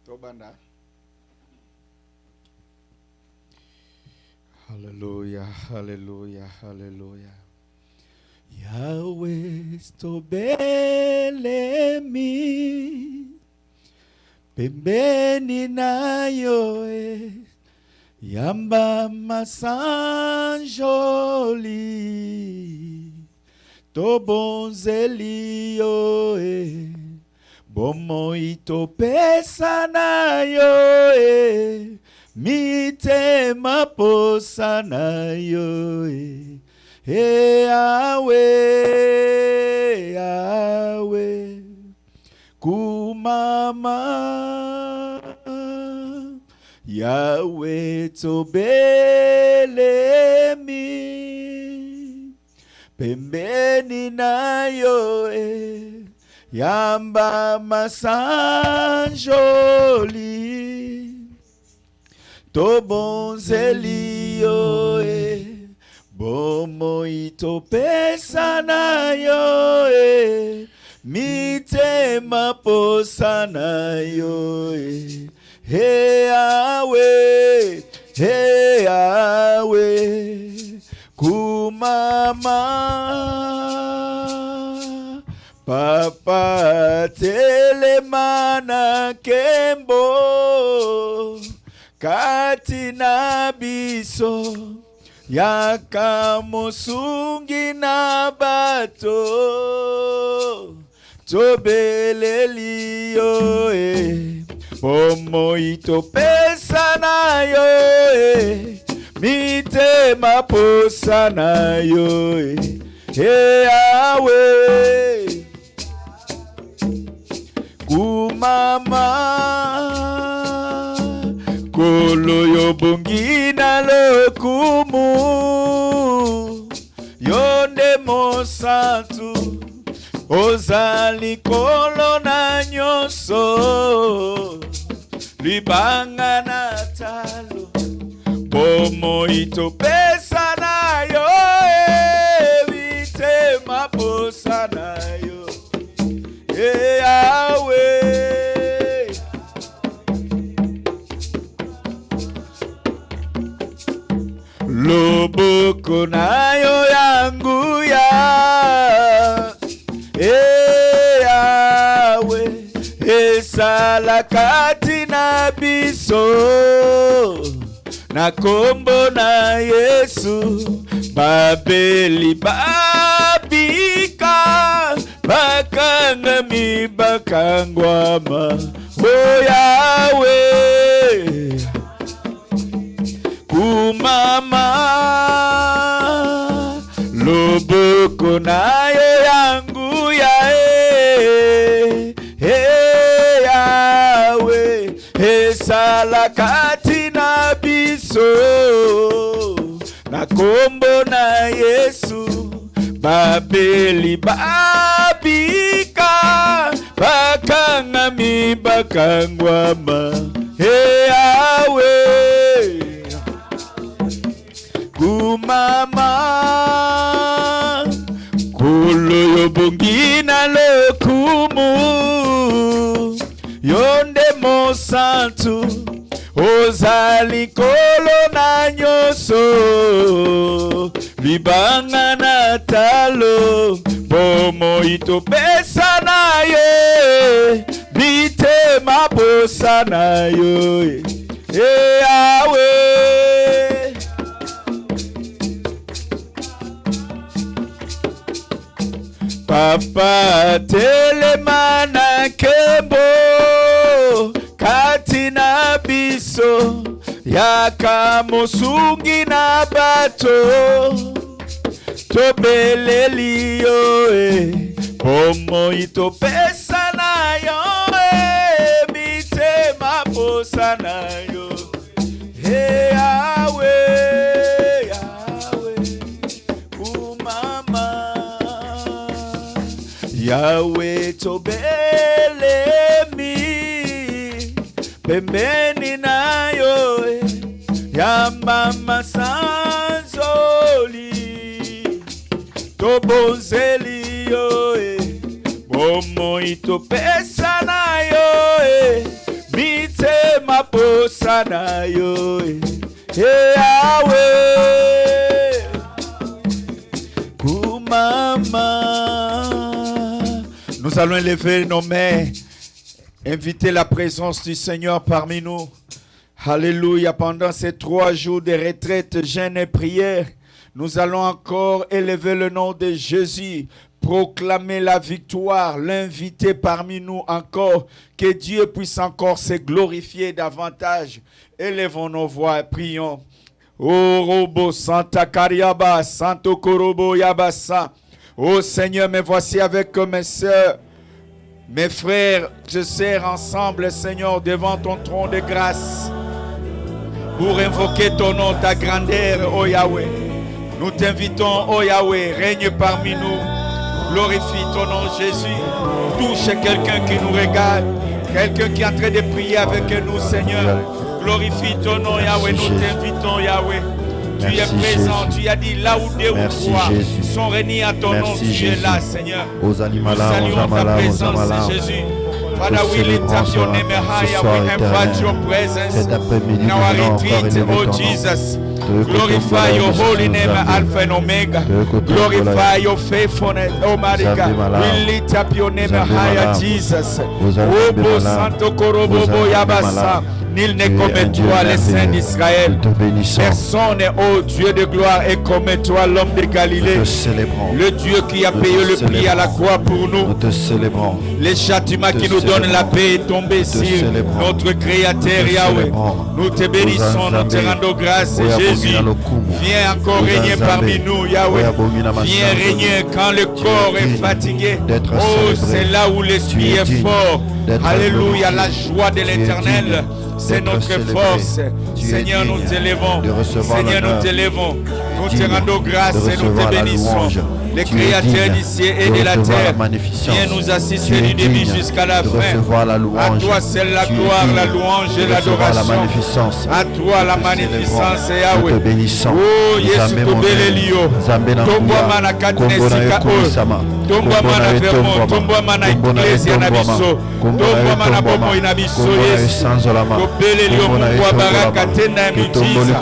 Tobanda. Hallelujah, hallelujah, hallelujah. Yahweh stobelemi pembeni nayo yamba masanjoli tobonzeli yo bomo itopesa nayo mitema posa nayo Yahweh, Yahweh, kumama Yahweh tobelemi pembeni nayo yamba masanjoli tobonzeli yo bomo itopesa nayo mitema posa nayo Yahweh, Yahweh, kumama papa telemana kembo katina biso yakamosungi na bato tobeleli yo bomo itopesa nayo mitema posa nayo Yahweh kumama kolo yo bongina lokumu yonde mosantu ozali kolo na nyoso libanga na talo bomo itopesa nayo vitema posa nayo Yahweh loboko nayo yangu ya Yahweh esala kati na biso na kombo na Yesu babeli babika bakanga mi bakangwama Yahweh kumama loboko nayo yangu ya Yahweh esala kati na biso na kombo na Yesu babeli babika bakanga mi bakangwama Yahweh kumama kolo yo bongina lokumu yonde mosantu ozali kolo na nyoso libanga na talo bomo itopesa naye bitema posa nayo Yahweh papa telemana kembo katina biso yakamosungi na bato tobeleli yo bomo itopesa nayo mitema posa nayo Yahweh, Yahweh, kumama Yahweh tobelemi pembeni nayo yamba masanzoli tobonzeli yo bomo itopesa nayo mite Abosana yo. Yahweh. Mama. Nous allons élever nos mains, inviter la présence du Seigneur parmi nous. Alléluia. Pendant ces 3 jours de retraite, jeûne et prière, nous allons encore élever le nom de Jésus, proclamer la victoire, l'inviter parmi nous encore, que Dieu puisse encore se glorifier davantage. Élevons nos voix et prions. Oh Robo Santa Cariaba, Santo Korobo Yabasa. Oh Seigneur, me voici avec mes sœurs, mes frères, je sers ensemble, Seigneur, devant ton trône de grâce, pour invoquer ton nom, ta grandeur, oh Yahweh. Nous t'invitons, oh Yahweh, règne parmi nous, glorifie ton nom, Jésus. Touche quelqu'un qui nous regarde, quelqu'un qui est en train de prier avec nous, Seigneur. Glorifie ton nom, Yahweh, nous t'invitons, Yahweh. Tu es présent, Jésus. Tu as dit là où 2 ou 3 sont réunis à ton nom, tu es là, Seigneur. Nous saluons ta présence, Jésus. Father, we lift up your name higher. We invite your presence in our retreat, oh Jesus. Glorify your holy name, Alpha and Omega. Glorify your faithfulness, oh my God. We lift up your name higher, Jesus. Obo Santo Korobobo Yabasa. Nul n'est comme toi, le Saint d'Israël. Personne n'est, ô Dieu de gloire, est comme toi, l'homme de Galilée. Le Dieu qui a payé le prix à la croix pour nous. Le châtiment qui nous donne la paix est tombé sur notre Créateur Yahweh. Nous te bénissons, nous te rendons grâce, Jésus. Viens encore régner parmi nous, Yahweh. Viens régner quand le corps est fatigué. Oh, c'est là où l'esprit est fort. Alléluia, la joie de l'Éternel. C'est notre force. Seigneur, nous t'élevons. Seigneur, nous t'élevons. Nous te rendons grâce et nous te bénissons. Les créateurs d'ici et de la terre, viens nous assister du début jusqu'à la fin. À toi c'est la gloire, la louange et l'adoration. À toi la magnificence, Yahweh. Oh, Yesu Tobelelio. Tombwa mana katnesika o. Tombwa mana vermont. Tombwa mana iglesia na biso. Tombwa mana bomo ina biso Yesu. Tobelelio mungwa baraka tena mutiza.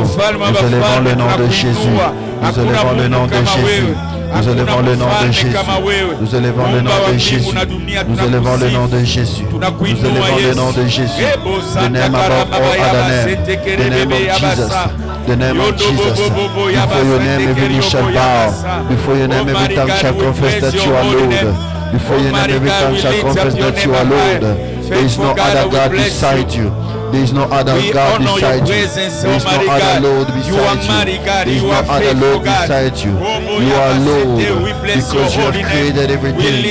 Ufalme bafalme na kuinua. Nous élevons le nom de Jésus. Nous élevons le nom de Jésus. Nous élevons le nom de Jésus. Nous élevons le nom de Jésus. Nous élevons le nom de Jésus. The name above all other name. The name of Jesus. The name of Jesus. Before your name every knee shall bow. Before your name every tongue shall confess that you are Lord. Before your name every tongue shall confess that you are Lord. There is no other God beside you. There is no other God beside you. There is no other Lord beside you. There is no other Lord beside you. You are Lord because you have created everything.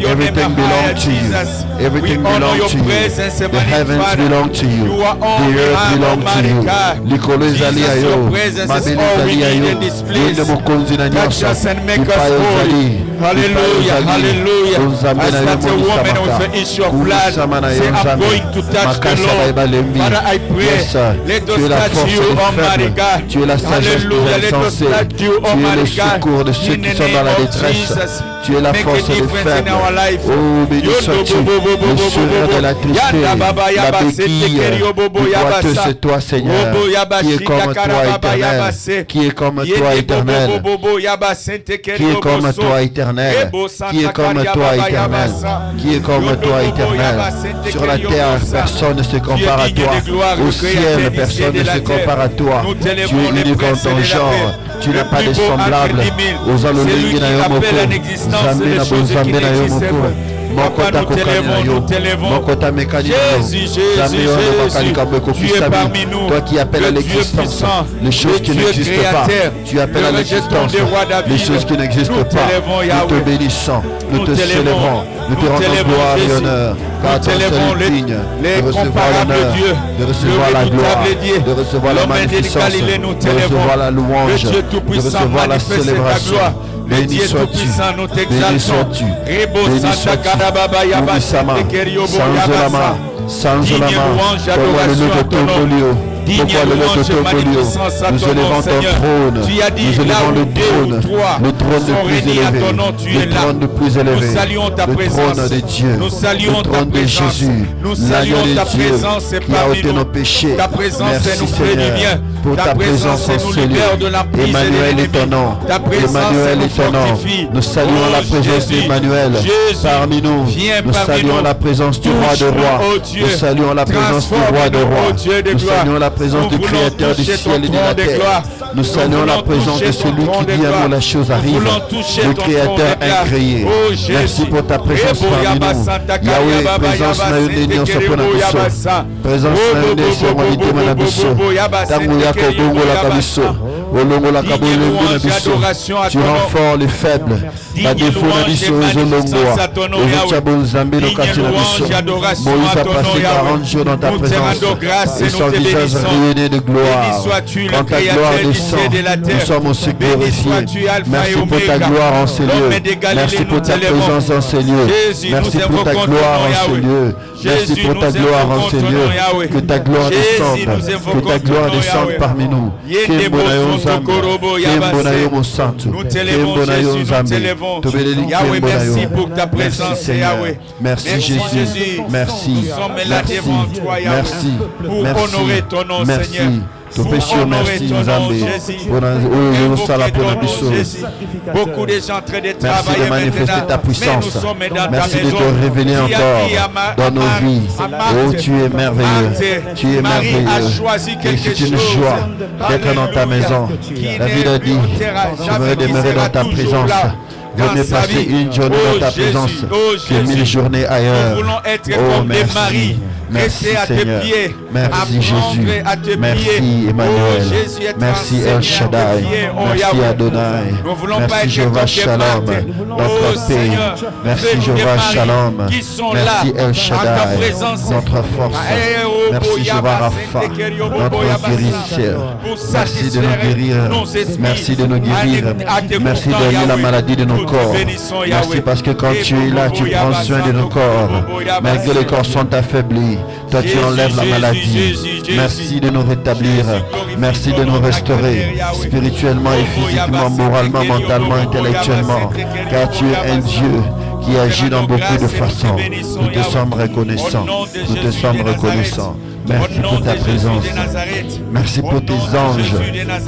Everything belongs to you. Everything belongs to you. The heavens belong to you. The earth belongs to you. Likolo ezali ayo. Mabele ezali ayo. Yende mokonzi na nyonso. Ipayo ezali. Hallelujah, hallelujah. As that a woman with an issue of blood say, I'm going to touch the Lord. Father, I pray, let us touch you, Almighty God. Hallelujah, let us touch you, Almighty God. In the name of Jesus, tu es la force des faibles. Oh, béni sois-tu, le sourire de la tristesse, la béquille. Victorieux, c'est toi, Seigneur, qui est comme toi, éternel. Qui est comme toi, éternel. Qui est comme toi, éternel. Qui est comme toi, éternel. Qui est comme toi, éternel. Sur la terre, personne ne se compare à toi. Au ciel, personne ne se compare à toi. Tu es unique en ton genre. Tu n'es pas de semblable. Aux aloligi na yo moko. Zambi na bonzambi na yo moko. Moko ta kokani na yo. Moko ta mekani na yo. Zambi yo no bakani kabeko kusami. Toi qui appelles à l'existence les choses qui n'existent pas. Tu appelles à l'existence les choses qui n'existent pas. Nous te bénissons. Nous te célébrons. Nous te rendons gloire et honneur. Car ton seul est digne de recevoir l'honneur, de recevoir la gloire, de recevoir la magnificence, de recevoir la louange, de recevoir la célébration. Béni sois-tu, béni sois-tu, béni sois-tu. Sans Olama, comme le nom de Tombolio. Pourquoi le nom de ton Dieu? Nous élevons ton trône. Nous élevons le trône le plus élevé. Le trône le plus élevé. Nous saluons ta présence. Le trône de Dieu. Nous saluons le trône ta de Jésus. Nous saluons ta présence qui a ôté nos péchés. Ta présence merci nous Seigneur pour ta présence en ce lieu. Emmanuel est ton nom. Emmanuel est ton nom. Nous saluons la présence d'Emmanuel parmi nous. Nous saluons la présence du roi de rois. Nous saluons la présence du roi de rois. Nous saluons la présence du Créateur du ciel et de la terre. Nous saluons la présence de celui qui dit à nous la chose arrive. Le Créateur incréé. Merci pour ta présence parmi nous. Yahweh, présence na union sopona biso. Présence na union sopona mana biso. Tangu yako bongo la kabiso. Olongo la kabongo na biso. Tu rends fort les faibles. La défaut na biso zolongoa. Ozabon zambe no katina biso. Moïse a passé 40 jours dans ta présence. Et son visage rayonnait de gloire. Quand ta gloire descend, nous sommes aussi glorifiés. Merci pour ta gloire en ces lieux. Merci pour ta présence en ces lieux. Merci pour ta gloire en ces lieux. Merci pour ta gloire en ces lieux. Que ta gloire descende. Que ta gloire descende parmi nous. Yahweh, merci pour ta présence, Yahweh. Merci Jésus. Merci. Merci. Pour honorer ton nom, Seigneur. Merci. Beaucoup de gens en train de travailler. Merci de manifester ta puissance. Merci de te révéler encore dans nos vies. Oh, tu es merveilleux. Tu es merveilleux. Et c'est une joie d'être dans ta maison. David a dit, je veux demeurer dans ta présence. Vaut mieux passer une journée dans ta présence que 1000 journées ailleurs. Oh, merci. Merci Seigneur. Merci Jésus. Merci Emmanuel. Merci El Shaddai. Merci Adonai. Merci Jéhovah Shalom. Notre paix. Merci Jéhovah Shalom. Merci El Shaddai. Notre force. Merci Jéhovah Rapha. Notre guérisseur. Merci de nous guérir. Merci de nous guérir. Merci d'enlever la maladie de nos corps. Merci parce que quand tu es là, tu prends soin de nos corps. Malgré les corps sont affaiblis, toi tu enlèves la maladie. Merci de nous rétablir. Merci de nous restaurer spirituellement et physiquement, moralement, mentalement, intellectuellement. Car tu es un Dieu qui agit dans beaucoup de façons. Nous te sommes reconnaissants. Nous te sommes reconnaissants. Merci pour ta présence. Merci pour tes anges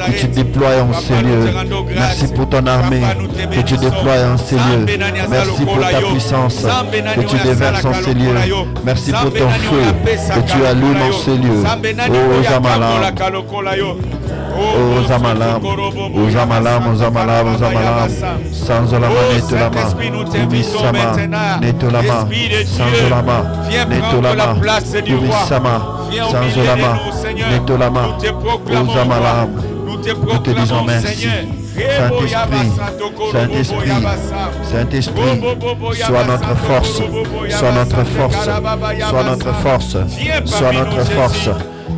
que tu déploies en ces lieux. Merci pour ton armée que tu déploies en ces lieux. Merci pour ta puissance que tu déverses en ces lieux. Merci pour ton feu que tu allumes en ces lieux. Oh Zamalam. Oh Zamalam. Oh Zamalam. Oh Zamalam. Oh Zamalam. Sans Olama Netolama. Ubisama. Netolama. Sans Olama. Netolama. Ubisama. Sans Olama, Netolama, Ozamalam. Nous te disons merci. Saint-Esprit, Saint-Esprit, sois notre force, sois notre force, sois notre force, sois notre force,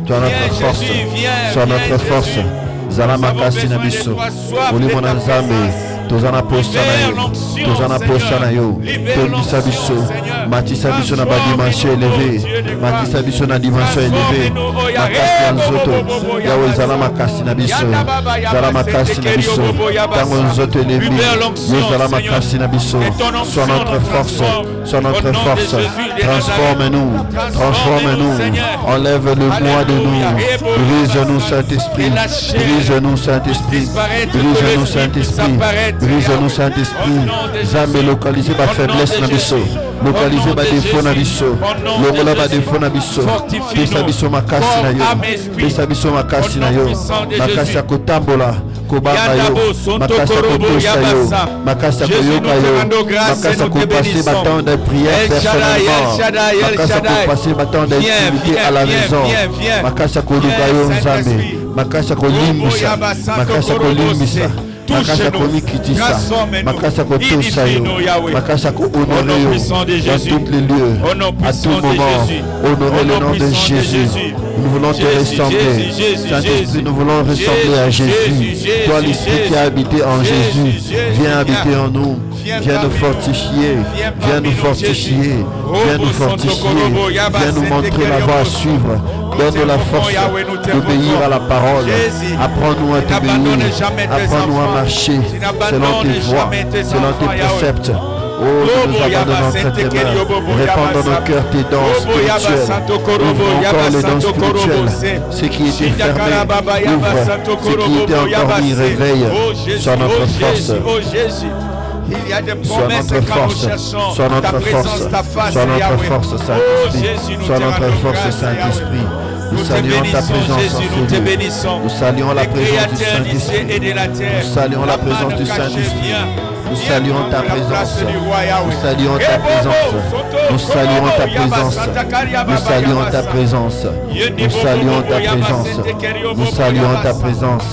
sois notre force, sois notre force. Zalama Sinabiso, Olimona Zambe. Tozana posana yo, Tolisa biso, Matisa biso na ba dimension élevée, Matisa biso na dimension élevée, Makasi anzoto, Yahweh zala makasi na biso, zala makasi na biso, tango nzoto élevé, yo zala makasi na biso, sois notre force, sois notre force, transforme-nous, enlève le moi de nous, brise-nous Saint-Esprit, brise-nous Saint-Esprit, brise-nous Saint-Esprit. Brise-nous Saint-Esprit. Zambe localiser ma faiblesse na biso. Localiser ma défaut na biso. Lokola ma défaut na biso. Pesa biso makasi na yo. Pesa biso makasi na yo. Makasi ya kotambola. Kobanga yo. Makasi ya kotosa yo. Makasi ya koyoka yo. Makasi ya kopasser ma temps de prière personnellement. Makasi ya kopasser ma temps d'intimité à la maison. Makasi ya koluka yo Nzambe. Makasi ya kolimbisa. Makasi ya kolimbisa. Makasa komikitisa, makasa kotosa yo, makasa ko honorer yo dans tous les lieux, à tout moment, honorer le nom de Jésus. Nous voulons te ressembler, Saint-Esprit, nous voulons ressembler à Jésus. Toi, l'Esprit qui a habité en Jésus, viens habiter en nous, viens nous fortifier, viens nous fortifier, viens nous fortifier, viens nous montrer la voie à suivre. Donne-nous la force d'obéir à la parole. Apprends-nous à t'obéir. Apprends-nous à marcher selon tes voies, selon tes préceptes. Oh, nous nous abandonnons entre tes mains. Répands dans nos cœurs tes dons spirituels. Ouvre encore les dons spirituels. Ce qui était fermé, ouvre. Ce qui était endormi, réveille. Sois notre force. Il y a des sois promesses notre quand force, nous cherchons sois notre ta présence, force, ta face, sois notre Yahweh. force, Oh Saint-Esprit, Jésus, nous sois te notre rendons force, grâce, Saint-Esprit. Yahweh. Nous Nous te saluons ta bénissons, présence Jésus, en nous te ce lieu. bénissons. Nous saluons la Les présence du créateurs du ciel Saint-Esprit. et de la terre. Nous saluons la présence du Saint-Esprit. Nous saluons ta présence. Nous saluons ta présence. Nous saluons ta présence. Nous saluons ta présence. Nous saluons ta présence. Nous saluons ta présence.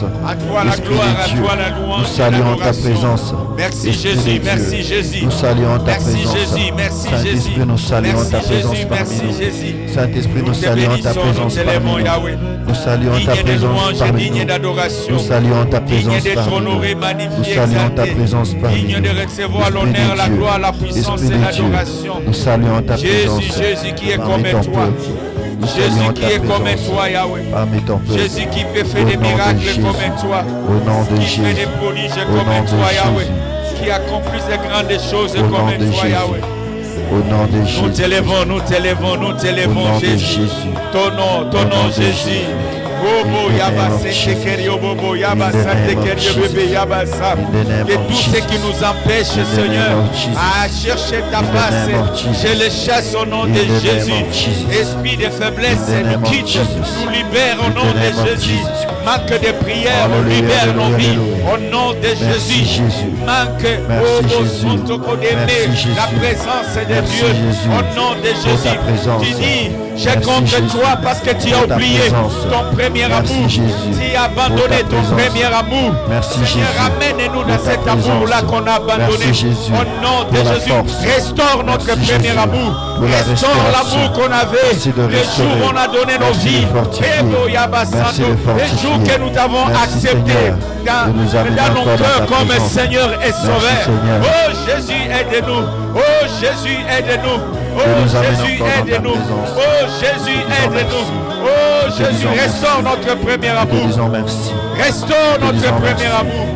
Esprit de Dieu. Nous saluons ta présence. Merci Jésus, merci Jésus. Nous saluons ta Merci présence. Jésus, merci Jésus. Saint-Esprit, nous saluons ta présence parmi nous. Saint-Esprit, nous saluons ta présence parmi nous. Nous saluons ta présence parmi nous. Nous saluons ta présence parmi nous. Nous saluons ta présence parmi nous. De recevoir l'honneur, la gloire, la puissance et l'adoration. Nous saluons ta présence. Jésus qui est comme parmi ton toi. peuple. Nous Jésus saluons qui ta est comme présence toi, Yahweh. parmi ton peuple. Jésus qui peut faire Au des nom de miracles Jésus. comme toi. Au nom de Qui fait Jésus. des prodiges Au nom comme de toi, Yahweh. Jésus. Qui accomplit des grandes choses Au nom comme de toi, Jésus. Yahweh. Au nom de Nous Jésus. t'élèvons, nous t'élèvons, nous Au t'élèvons, nom de Jésus. Jésus. Ton nom, Au nom de Jésus. Jésus. Bobo In the yaba name of sente Jesus. kerio bobo In yaba the sante name of kerio Jesus. bébé yaba sa. In the name Que of tout ce qui Jesus. nous empêche, In the Seigneur, name of Jesus. à chercher ta In the face, name of Jesus. je les chasse au nom In de the name Jésus. of Jesus. Esprit de faiblesse, In the name nous of quitte, Jesus. nous libère au In the nom de name of Jésus. Jesus. Manque de prière, on Alléluia, libère nos alléluia, vies alléluia. au nom de Merci, Jésus. Jésus. Manque Merci, au Jésus. d'aimer Merci, la Jésus. présence de Merci, Dieu Jésus, au nom de pour ta Jésus. présence. Tu dis, j'ai Merci, contre Jésus, toi parce que tu as pour ta oublié présence. ton premier Merci, amour. Jésus, Tu as pour abandonné ta ton présence. premier amour. Merci, Seigneur, Jésus, ramène-nous pour dans ta cet présence. amour-là qu'on a abandonné. Merci, Jésus, Au nom de pour la Jésus, force. restaure notre Merci, premier Jésus, amour. pour la Restaure restauration. l'amour qu'on avait Merci de le jour restaurer. où on a donné nos Merci de vies. fortifier. Ebo Yaba Merci Santo, de le fortifier. jour que nous t'avons Merci, accepté Seigneur, dans de nous amener nos encore dans cœurs ta comme présence. Seigneur et Merci, Sauveur. Seigneur. Oh Jésus, aide-nous. Oh Jésus, aide-nous. Oh De nous amener Jésus, encore dans ta aide-nous. présence. Oh Jésus, Nous te disons aide-nous. merci. Oh Nous te Jésus, disons restaure merci. notre premier Nous te amour. disons merci. Restaure Nous te notre disons premier merci. amour.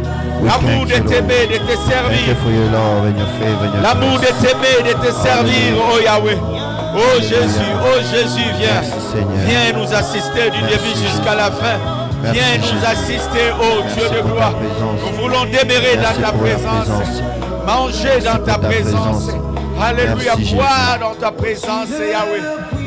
We L'amour thank de you, Lord. t'aimer, de te Thank servir. you for your love and your favor and your L'amour de grace. t'aimer, de te servir, oh Yahweh. Oh Jésus, viens. Merci, Seigneur. Viens nous assister du Merci, début jusqu'à la fin. Merci, Viens nous Jésus. assister, oh Merci Dieu de pour ta gloire. présence. Nous voulons demeurer Merci dans ta pour la présence. présence. Manger dans ta pour ta présence. présence. Alléluia, Merci, boire dans ta présence, Yahweh.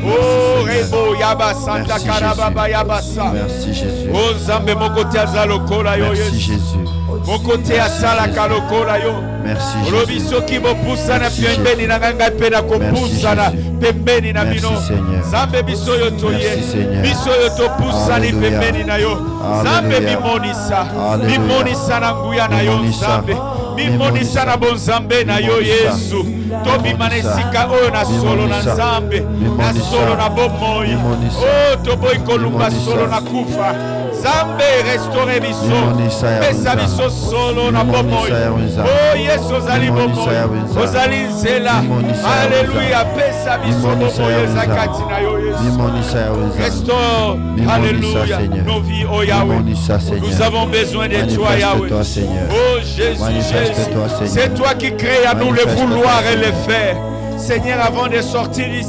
Oh, Rebo, Yaba, Santa Merci, Karababa, Jésus. Yabasa. Merci, Jésus. Oh, Zambe, Mokote Azalokola, yo, Merci, yes. Jésus. Mokote Asala Kalokola, yo. Merci, Jésus. Olobisoki bopusana Merci, pembeni na nganga pe na kopusana Jésus. pembeni na Merci, bino. Seigneur. Zambe biso yo toye. Merci, Seigneur. Biso yo topusani Alléluia. pembeni na yo. Zambe Alléluia. mimonisa. Alléluia. Mimonisa na nguya na yo Mimonisa. Zambe. Mimonisa na bonzambe na yo Mimonisa. Yesu. Tobimana esika oyo na solo na Mimonisa. Nzambe. Na Mimonisa. solo na bomoi. Mimonisa. Oh toboyi kolumba Mimonisa. solo na kufa. Zambe restore biso. Mimonisa ya Pesa wenza. biso solo na Mimonisa bomoi. ya wenza. Oh Yesu ozali Mimonisa bomoi. ya wenza. Ozali nzela. Mimonisa ya Alléluia. wenza. Pesa biso Mimonisa bomoi ya eza wenza. kati na yo Yesu. Mimonisa ya wenza. Restaure, Mimonisa, Alléluia, Seigneur. nos vies, oh Yahweh. Mimonisa, Seigneur. Nous avons besoin de toi, Yahweh. Manifeste-toi, Seigneur. Oh Jésus, Manifeste-toi, Jésus. Seigneur. C'est toi qui crées à nous le Manifeste-toi, vouloir et Seigneur. le faire. Seigneur, avant de sortir de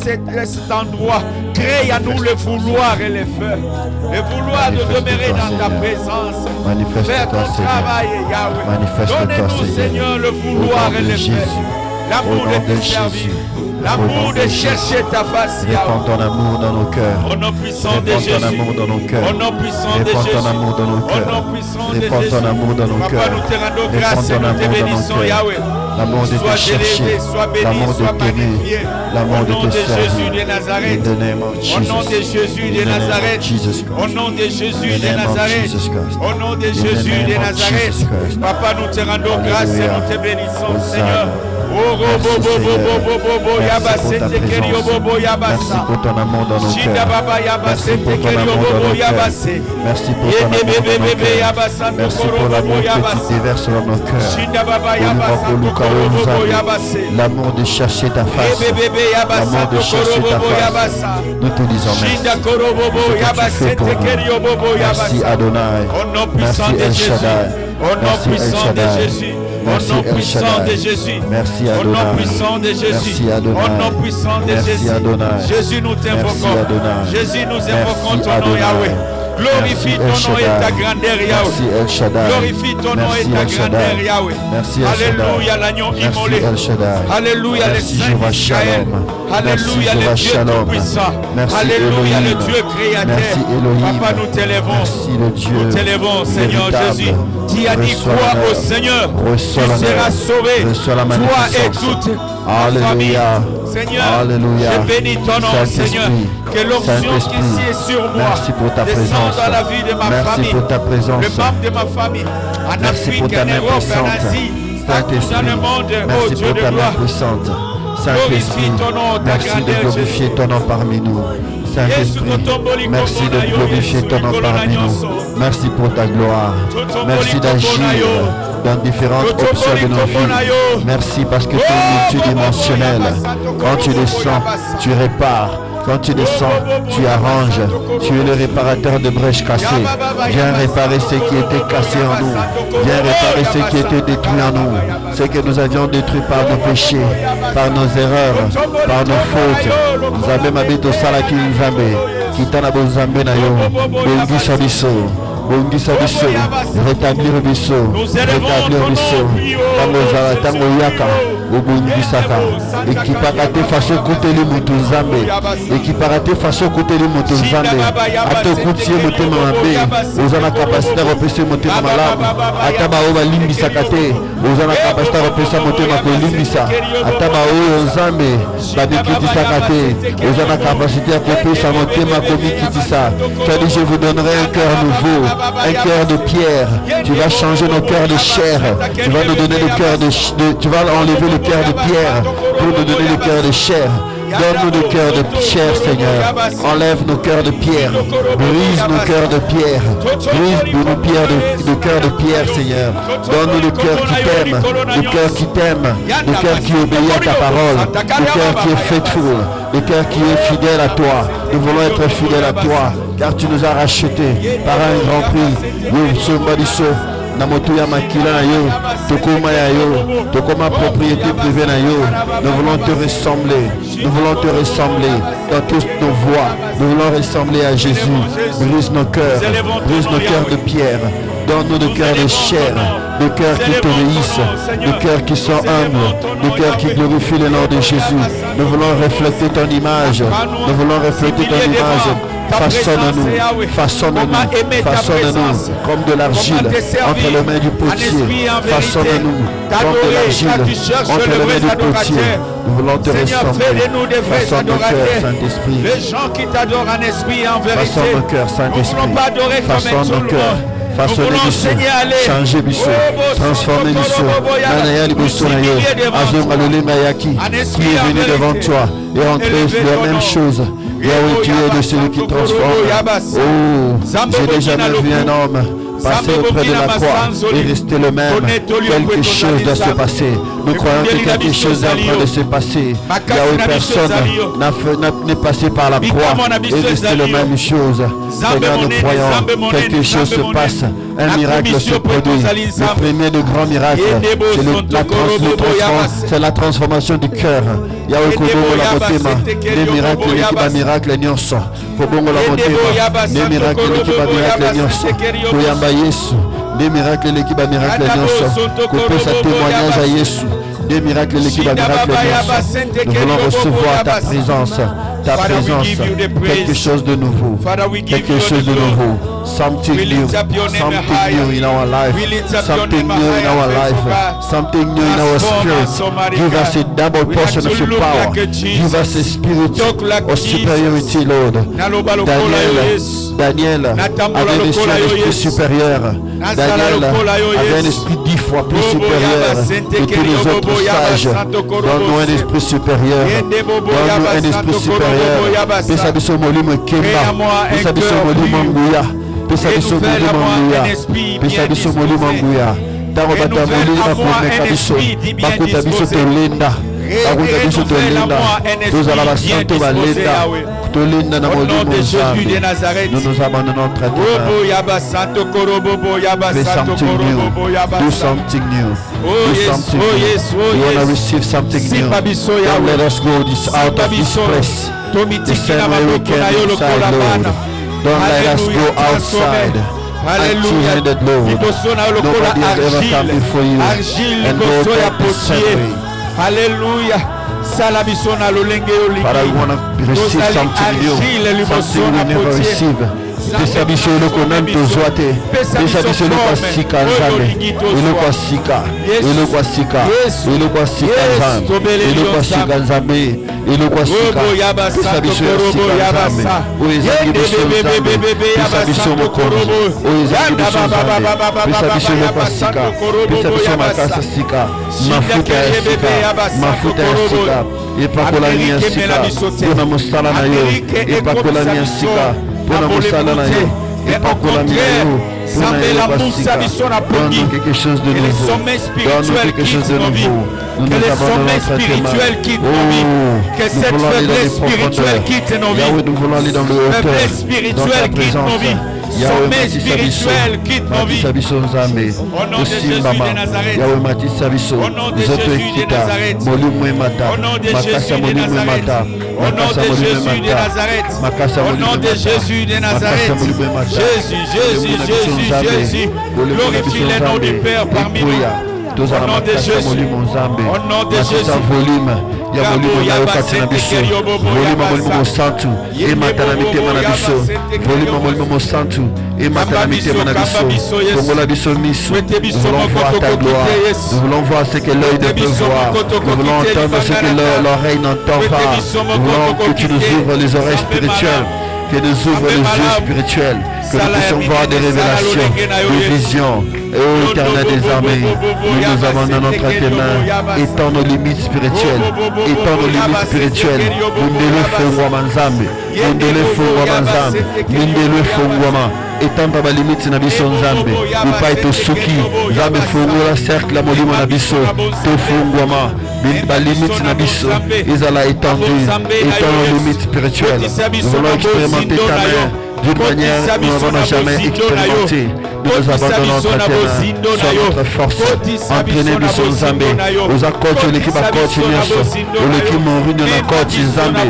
cet endroit, crée à nous le vouloir et le faire. Le vouloir de Manifeste-toi, demeurer dans ta Seigneur. présence. Manifeste-toi, Faire ton Seigneur. travail, Yahweh. Manifeste-toi, Donne-nous, Seigneur. Seigneur, le Au vouloir nom et de le faire. Jésus. L'amour Au nom de de te servir. Jésus. Au L'amour nom de de chercher ta face, Yahweh. Répands ton amour dans nos cœurs. Au nom puissant de Répands Jésus. ton amour dans nos cœurs. Au nom puissant de Répands Jésus. ton amour dans nos Au cœurs. nom puissant de Répands Jésus. ton amour dans nos Papa, cœurs. nous te rendons Répands grâce et ton nous te amour dans nos bénissons, cœurs. Yahweh. L'amour de te Sois chercher. élevé, sois béni, L'amour de sois t'aimer. magnifié. L'amour Au de nom te de Jésus de servir. Nazareth. In the name of Au nom de Jesus. Jésus In de the name of Nazareth. Jesus Au Christ. nom de Jésus In the de name of Nazareth. Jesus Christ. Au nom de In the Jésus name de of Nazareth. Jesus Christ. Papa, nous te rendons grâce et Alléluia. nous te bénissons, Hosanna. Seigneur. Merci pour ton amour dans nos cœurs. Merci pour ton amour dans nos cœurs. Merci pour ton amour dans nos cœurs. Merci pour l'amour que tu déverses dans nos cœurs. L'amour de chercher ta face. L'amour de chercher ta face. Nous te disons merci. Merci Adonai. Merci El Shaddai. Au nom puissant de Jésus. Au nom puissant de Jésus. Merci Au Adonai. nom puissant de Jésus. Merci Adonai. Au nom puissant de Merci Jésus. Adonai. Jésus, nous t'invoquons. Merci Adonai. Jésus, nous Merci invoquons ton nom, Adonai. Yahweh. Glorifie ton nom et ta grandeur, Merci Yahweh. El Shaddai. Glorifie ton nom et Merci ta El Shaddai. grandeur, Yahweh. Merci El Shaddai. Alléluia, l'agneau Merci immolé. El Shaddai. Alléluia, le Merci Saint Jéhovah d'Israël. Shalom. Alléluia, Merci le Jéhovah Dieu Shalom. tout-puissant. Merci Alléluia, le Elohim. Dieu créateur. Merci Elohim. Papa, nous t'élèvons. Merci le Dieu Nous t'élèvons, Seigneur véritable. Jésus. Tu as dit Reçois crois l'honneur. au Seigneur. Reçois Tu l'honneur. seras sauvé. Reçois la Toi et magnificence. toute ta famille. Alléluia. Seigneur, Alléluia. je bénis ton nom, Saint-Esprit. Seigneur. Que l'onction qui Saint-Esprit. est sur moi Merci pour ta descende présence. dans la vie de ma Merci famille. pour ta présence. Le membre de ma famille. En Merci Afrique, pour ta en main Europe, en puissante. Asie. Partout dans Saint-Esprit. le monde, oh Merci Dieu pour de ta main gloire. puissante. Saint-Esprit. Glorifie ton nom, ta Merci de grandeur, glorifier ton nom parmi nous. Saint-Esprit, merci de glorifier ton nom parmi nous. Merci pour ta gloire. Merci d'agir dans différentes options de nos vies. Merci parce que tu es multidimensionnel. Quand tu descends, tu répares. Quand tu descends, tu arranges. Tu es le réparateur de brèches cassées. Viens réparer ce qui était cassé en nous. Viens réparer ce qui était détruit en nous. Ce que nous avions détruit par nos péchés, par nos erreurs, par nos fautes. Nzambe mabito salaki nzambe. Kitana bo nzambe na yo. Bongisa biso. Bongisa biso. Rétablir biso. Rétablir biso. Tango yaka. Obongisaka. Ekipaka te faso kuteli mutu nzambe. Ekipaka te faso kuteli mutu nzambe. Ate okutie motema mabe. Oza na kapasite ya kopesa motema malamu. Ata baoyo balimbisaka te. Oza na kapasite ya kopesa motema kolimbisa. Ata baoyo nzambe babikitisaka te. Oza na kapasite ya kopesa motema komikitisa. Tu as dit je vous donnerai un cœur nouveau, un cœur de pierre. Tu vas changer nos cœurs de chair. Tu vas nous donner le cœur tu vas enlever le cœur de pierre pour nous donner le cœur de chair. Donne-nous le cœur de chair, Seigneur. Enlève nos cœurs de pierre. Brise nos cœurs de pierre. Brise nos cœurs de pierre, Seigneur. Donne-nous le cœur qui t'aime. Le cœur qui t'aime. Le cœur qui obéit à ta parole. Le cœur qui est faithful. Le cœur qui est fidèle à toi. Nous voulons être fidèles à toi. Car tu nous as rachetés par un grand prix. Namotuya makila na yo, tokoma ya yo, tokoma propriété privée na yo. Nous voulons te ressembler. Nous voulons te ressembler dans toutes nos voies. Nous voulons ressembler à Jésus. Brise nos cœurs de pierre. Donne-nous des cœurs de chair, des cœurs qui t'obéissent, des cœurs qui sont humbles, des cœurs qui glorifient le nom de Jésus. Nous voulons refléter ton image. Nous voulons refléter ton image. Façonne-nous, façonne-nous, façonne-nous comme de l'argile entre les mains du potier. Façonne-nous comme de l'argile entre les mains du potier. Nous voulons te ressembler. Façonne nos cœurs, Saint-Esprit. Les gens qui t'adorent en esprit et en vérité. Façonne nos cœurs, Saint-Esprit. Nous ne voulons pas adorer comme Façonne nos cœurs. Façonner biso, changer biso, transformer biso. Nanaya liboso na yo, azonga lolema yaki, qui est venu devant toi et entrer les mêmes choses. Yahweh, tu es de celui qui transforme. Oh, j'ai déjà vu un homme passer auprès de la croix et rester le même. Quelque chose doit se passer. Nous croyons que quelque chose est en train de se passer. Yahweh, personne n'est passé par la croix et resté la même chose. Seigneur, nous croyons quelque chose se passe. Un miracle se produit. Le premier de grands miracles, c'est la transformation du cœur. Yahweh, Kobongo la motema. Les miracles, l'équipe miracle nyonso. Kobongo la motema. Les miracles, l'équipe miracle nyonso. Koyamba Yesu. Des miracles, l'équipe miracle nyonso. Kopesa témoignage à Yesu. Des miracles, l'équipe miracle nyonso. Nous voulons recevoir ta présence. Ta présence, quelque chose de nouveau, quelque chose de nouveau, something new in our life, something new in our life, something new in our spirit. Give us a double portion of your power. Give us a spirit of superiority, Lord. Daniel avait reçu un esprit supérieur. Daniel avait un esprit différent. foi plus supérieure que tous les autres sages. Donne-nous un esprit supérieur. Donne-nous un esprit supérieur. Pesa biso molimo kemba. Pesa biso molimo nguya. Pesa biso molimo nguya. Pesa biso molimo nguya. Tango bata molimo pomeka biso. Bakuta biso tolinda. Bakuta biso tolinda. Tozala basanto balenda. Tolinda na molimo nzambe. Nous nous abandonnons entre tes mains. Fais something new. Do something new. Do something new. We want to receive something new. Don't let us go out of this place the same way we came inside, Lord. Don't let us go outside empty-handed, Lord. Nobody has ever come before you and go back the same way. Hallelujah. Father, we want to receive something new, something we never receive. Pesa biso eloko nani tozwate. Pesa biso eloko asika nzambe. Eloko asika. Eloko asika. Eloko asika nzambe. Eloko asika nzambe. Eloko asika. Pesa biso asika nzambe. Oyezangi biso nzambe. Pesa biso mokonzi. Oyezangi biso nzambe. Pesa biso eloko asika. Pesa biso makasa asika. Mafuta ya asika. Mafuta ya asika. Epakolani ya asika. Pona mosala na yo. Epakolani ya asika. Pona mosala na yo, epakolami na yo, pona elobasika. Donne-nous quelque chose de nouveau. Donne-nous quelque chose de nouveau. Nous nous abandonnons entre tes mains. Oh, nous voulons aller dans les profondeurs. Yahweh, nous voulons aller dans le hauteur, dans ta présence. Yahweh, matissa biso, matissa biso nzambe, osimbama. Yahweh, matissa biso, nzoto ekita, molimo emata, makasa molimo emata, makasa molimo emata, makasa molimo emata, makasa molimo emata. Jésus, glorifie le nom du Père parmi nous. Au nom de Jésus, au nom de Jésus. Ya molimo na yo kati na biso, molimo molimo mosantu emata na mitema na biso, molimo molimo mosantu emata na mitema na biso, kongola biso miso. Nous voulons voir ta gloire, nous voulons voir ce que l'œil ne peut voir, nous voulons entendre ce que l'oreille n'entend pas. Nous voulons que tu nous ouvres les oreilles spirituelles, que nous ouvres les yeux spirituels, que nous puissions voir des révélations, des visions. Ô Éternel des armées, nous nous abandonnons entre tes mains. Étends nos limites spirituelles. Étends nos limites spirituelles. Mundele fongwama nzambe. Mundele fongwama nzambe. Mundele fongwama. Étends ba limite na biso nzambe. Upai to suki. Nzambe fongola cercle molimo na biso. To fongwama. Ba limite na biso. Ezala étendue. Étends nos limites spirituelles. Nous voulons expérimenter ta main d'une manière que nous n'avons jamais expérimenté. Nous nous abandonnons entre tes mains. Sois notre force. Entraînez biso nzambe. Oza coach l'équipe à coach nyonso. L'équipe morine na coach nzambe.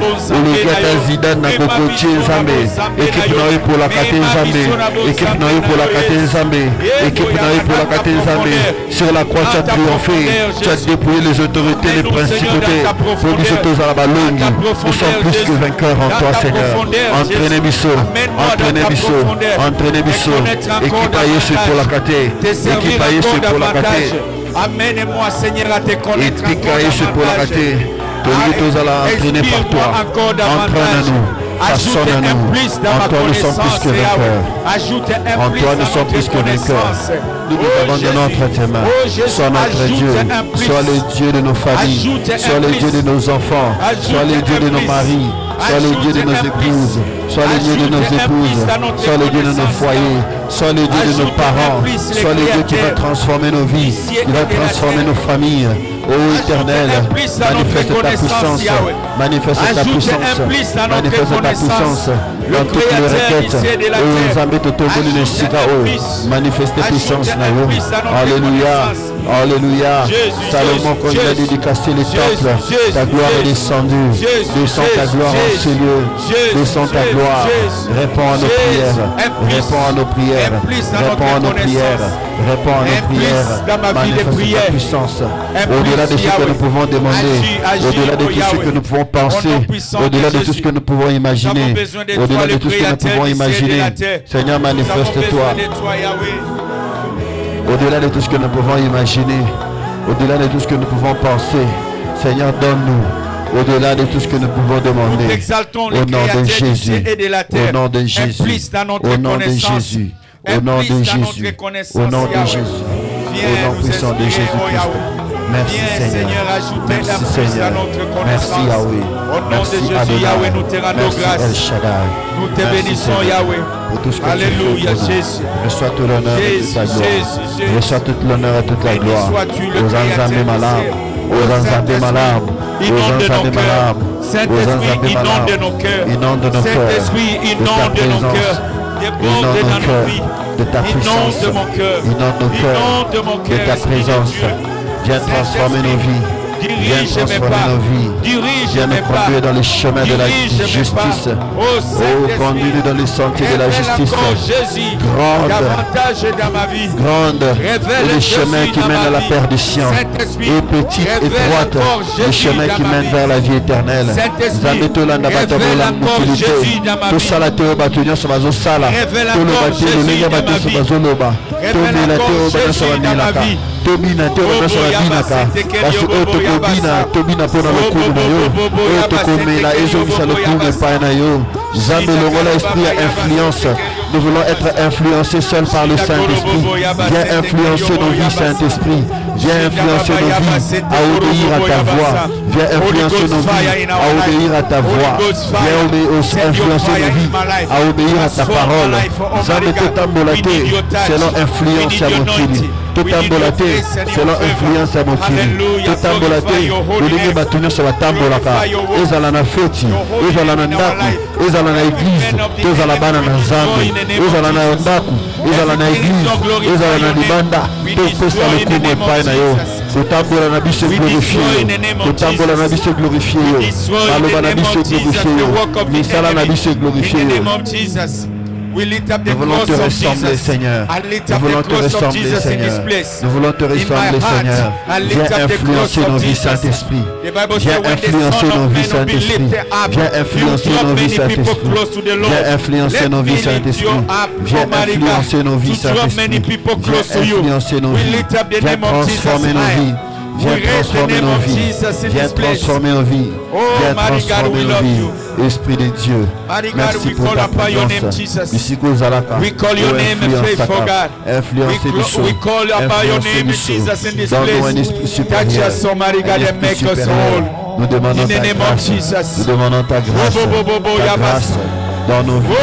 L'équipe à Zidane na coach nzambe. Équipe na yo pour la kate nzambe. Équipe na yo pour la kate nzambe. Équipe na yo pour la kate nzambe. Sur la croix tu as triomphé. Tu as dépouillé les autorités, les principautés. Pour biso tozala balongi. Nous sommes plus que vainqueurs en toi, Seigneur. Entraînez biso. Entraînez biso. Entraînez biso. Équipe à Yesu pour la kate. Équipe à Yesu pour la kate. Amène-moi, Seigneur, à te connaître. Équipe à Yesu pour la kate. Tozala entraîné par toi. Entraîne-nous. Façonne-nous. En toi nous sommes plus que vainqueurs. En toi nous sommes plus que vainqueurs. Nous nous abandonnons entre tes mains. Sois notre Dieu. Sois le Dieu de nos familles. Sois le Dieu de nos enfants. Sois le Dieu de nos maris. Sois le Dieu de nos épouses. Sois le Dieu de nos épouses. Sois le Dieu de nos foyers. Sois le Dieu de nos parents. Sois le Dieu qui va transformer nos vies. Qui va transformer nos familles. Ô Éternel, manifeste ta puissance. Manifeste ta puissance. Manifeste ta puissance dans toutes les requêtes. Ô Nzambe totoboli nesika o. Manifeste puissance na yo. Alléluia. Alléluia. Salomon, quand il a dédicacé les temples, ta gloire est descendue. Descends ta gloire en ce lieu. Descends ta gloire. Réponds à nos prières. Réponds à nos prières. Réponds à nos prières. Réponds à nos prières. Manifeste ta puissance. Au-delà de ce que nous pouvons demander, au-delà de tout ce que nous pouvons penser, au-delà de tout ce que nous pouvons imaginer, au-delà de tout ce que nous pouvons imaginer, Seigneur, manifeste-toi. Au-delà de tout ce que nous pouvons imaginer, au-delà de tout ce que nous pouvons penser, Seigneur, donne-nous. Au-delà de tout ce que nous pouvons demander, au nom de Jésus, au nom de Jésus, au nom de Jésus, au nom de Jésus, au nom de Jésus. Au nom puissant de Jésus-Christ. Merci Seigneur. Merci Seigneur. Merci Yahweh. Merci Adonai. Merci El Shaddai. Nous te bénissons Yahweh. Pour tout ce que Alléluia tu fais. Jésus. Reçois tout l'honneur et toute la gloire. Reçois tout l'honneur et toute la gloire. Aux Anzambé malades. Aux Anzambé malades. Inonde nos cœurs. Saint-Esprit, inonde nos cœurs. Saint-Esprit, inonde nos cœurs. Déborde dans nos vies. De ta puissance. Inonde mon cœur. Inonde nos cœurs. De ta présence. Viens transformer nos vies. Viens transformer nos vies. Viens nous conduire dans les chemins de la justice. Oh, conduis-nous dans les sentiers de la justice. Grande est le chemin qui mène à la perdition. Et petite, étroite, le chemin qui mène vers la vie éternelle. Zambetolanda batabola mukilite. Tout ça teo batunyo sobazo sala. Tout le bâti, le lega bâti sobazo loba. Tout le teo bâti sobazo milaka. Tout bina teo bâti sobazo binaka. Parce que Tobina pona lokumu na yo tokomela ezongisa lokumu epai na yo Nzambe longola esprit à influence. Nous voulons être influencés seuls par le Saint-Esprit. Viens influencer nos vies, Saint-Esprit. Viens influencer nos vies à obéir à ta voix. Viens influencer nos vies à obéir à ta voix. Viens influencer nos vies à obéir à ta parole. Nzambe totambolate selon influence à mokili. Totambolate selon influence à mokili. Totambolate lolingi bato nyonso batambolaka ezala na feti ezala na ndako ezala na église tozala bana na Nzambe ezala na ndako ezala na église ezala na libanda topesa lokumu epai na yo totambola na biso glorifie yo totambola na biso glorifie yo maloba na biso glorifie yo misala na biso glorifie yo. Nous voulons te ressembler, Seigneur. Nous voulons te ressembler, Seigneur. Nous voulons te ressembler, Seigneur. Viens influencer nos vies, Saint-Esprit. Viens influencer nos vies, Saint-Esprit. Viens influencer nos vies, Saint-Esprit. Viens influencer nos vies, Saint-Esprit. Viens influencer nos vies, Saint-Esprit. Viens influencer nos vies. Viens transformer nos vies. Viens transformer nos vies. Viens transformer nos vies. Viens transformer nos vies. Esprit de Dieu, merci pour ta présence. We call your name faithful God. We call upon your name Jesus in this place. Touch us, Almighty God, and make us whole. Nous demandons ta grâce. Nous demandons ta grâce. Ta grâce dans nos vies.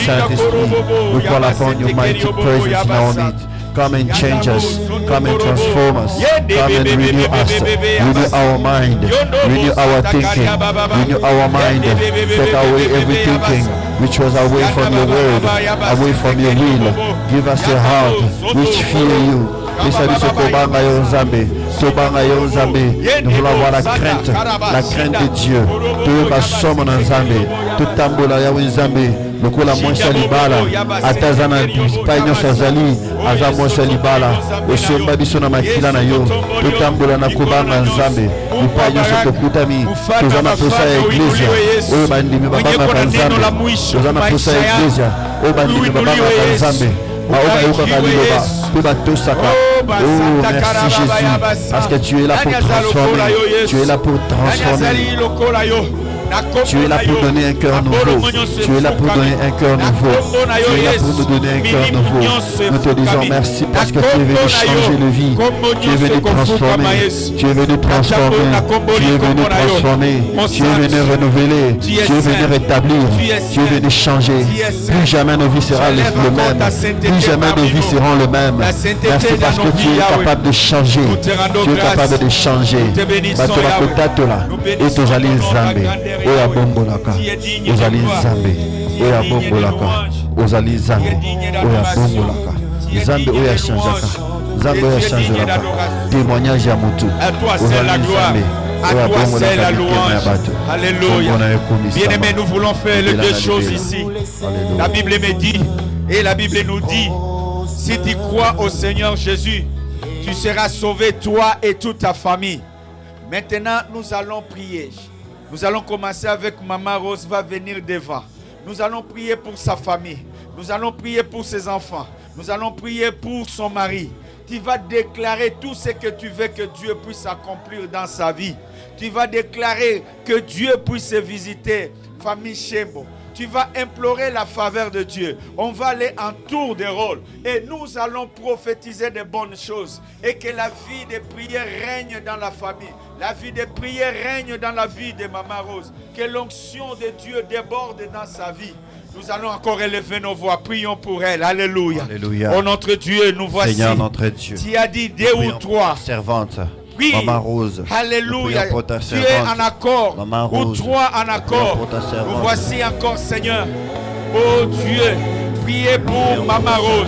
Saint-Esprit, we call upon your mighty presence in our midst. Come and change us. Come and transform us. Come and renew us. Renew our mind. Renew our thinking. Renew our mind. Take away every thinking which was away from your word, away from your will. Give us a heart which fear you. Nous voulons avoir la crainte de Dieu. Lokola mwesa libala atazana painyo sazali aza mwesa libala osomba biso na makila na yo totambola na kobanga Nzambe painyo sokutami tozana posa ya iglesia oyo bandimi babanga Nzambe tozana posa ya iglesia oyo bandimi babanga Nzambe baoka yoka kaliloba pe batosaka. Oh merci Jésus parce que tu es là pour transformer, tu es là pour transformer. Tu es là pour donner un cœur nouveau. Tu es là pour donner un cœur nouveau. Tu es là pour nous donner un cœur nouveau. Nous te disons merci parce que tu es venu changer de vie. Tu es venu transformer. Tu es venu transformer. Tu es venu transformer. Tu es venu renouveler. Tu es venu rétablir. Tu es venu changer. Plus jamais nos vies seront les mêmes. Plus jamais nos vies seront les mêmes. Merci parce que tu es capable de changer. Tu es capable de changer. Et tu allez Nzambe. Oya bombolaka, ozali Nzambe. Oya bombolaka, ozali Nzambe. Oya bombolaka, Nzambe oya changeaka. Nzambe oya changeaka. Témoignage à mutu. Ozali Nzambe. Oya bombolaka bikema ya bato. Alléluia. Bien-aimés, nous voulons faire les deux choses ici. La Bible me dit, et la Bible nous dit, si tu crois au Seigneur Jésus, tu seras sauvé, toi et toute ta famille. Maintenant, nous allons prier. Nous allons commencer avec Maman Rose va venir devant. Nous allons prier pour sa famille. Nous allons prier pour ses enfants. Nous allons prier pour son mari. Tu vas déclarer tout ce que tu veux que Dieu puisse accomplir dans sa vie. Tu vas déclarer que Dieu puisse visiter famille Chembo. Tu vas implorer la faveur de Dieu. On va aller en tour de rôle. Et nous allons prophétiser de bonnes choses. Et que la vie de prière règne dans la famille. La vie de prière règne dans la vie de Maman Rose. Que l'onction de Dieu déborde dans sa vie. Nous allons encore élever nos voix. Prions pour elle. Alléluia. Alléluia. Oh notre Dieu, nous voici. Seigneur notre Dieu. Tu as dit deux ou trois. Servante. Oui. Maman Rose. Alléluia. Tu es en accord. Maman Rose. Ou trois en accord. Nous voici encore, Seigneur. Oh Dieu, priez pour Maman Rose.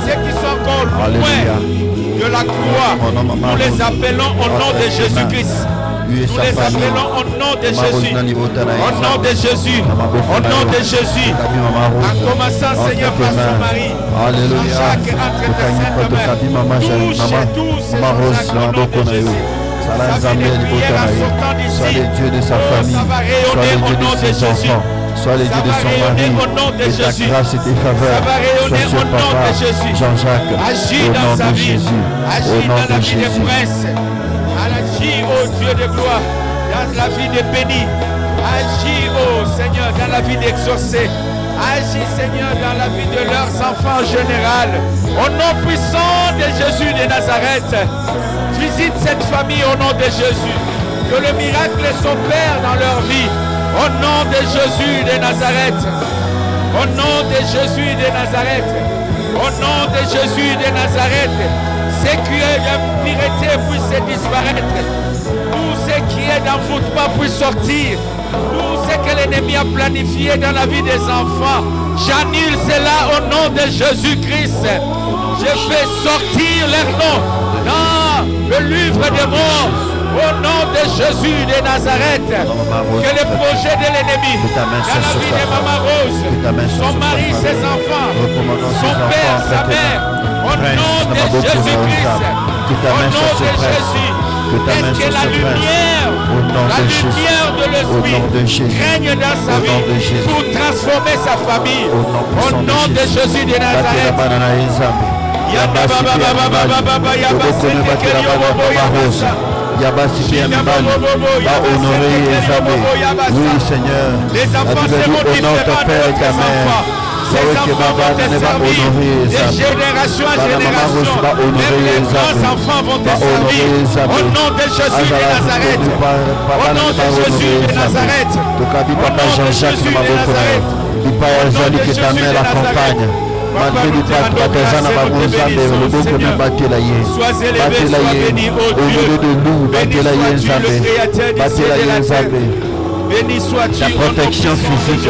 Ceux qui sont encore loin de la croix, nous les appelons au nom de Jésus-Christ. Nous les appelons au nom de Jésus. Au nom de Jésus. Au nom de Jésus. En commençant, Seigneur, par son mari. Jean-Jacques, entre tes saintes mains. Touche tous au nom de Jésus. Sa vie de prière en sortant d'ici. Sois le Dieu de sa famille. Ça va rayonner au nom de Jésus. Sois le Dieu de son mari. Et ta grâce et tes faveurs. Ça va rayonner au nom de Jésus. Jean-Jacques. Agis dans sa vie. Agis dans la vie des princes. Agis, ô Dieu de gloire, dans la vie de béni. Agis, ô Seigneur, dans la vie d'exaucé. Agis, Seigneur, dans la vie de leurs enfants en général. Au nom puissant de Jésus de Nazareth, visite cette famille au nom de Jésus. Que le miracle s'opère dans leur vie. Au nom de Jésus de Nazareth. Au nom de Jésus de Nazareth. Au nom de Jésus de Nazareth. Ce qui est d'impureté puisse disparaître. Tout ce qui est d'envoûtement puisse sortir. Tout ce que l'ennemi a planifié dans la vie des enfants, j'annule cela au nom de Jésus-Christ. Je fais sortir leur nom dans le livre des morts. Au nom de Jésus de Nazareth, que le projet de l'ennemi dans la vie de Maman Rose, son mari, ses enfants, son père, sa mère, au nom de Jésus-Christ, au nom de Jésus, est-ce que la lumière de l'Esprit règne dans sa vie pour transformer sa famille, au nom de Jésus de Nazareth. Yabasi Biamibal, va honorer les amis. Oui, Seigneur. Les enfants seront différents de notre enfants. Ces enfants vont te servir de génération en génération. Même les grands enfants vont te servir. Au nom de Jésus de Nazareth. Au nom de Jésus de Nazareth. Au nom de Jésus de Nazareth. Au nom de Jésus de Nazareth. Malgré les partisans à Babonzambe, le beaucoup ne battait la yé. Sois élevé, sois béni, ô Dieu. Béni sois-tu, le Créateur du ciel et de la terre. Béni sois-tu, ta protection physique,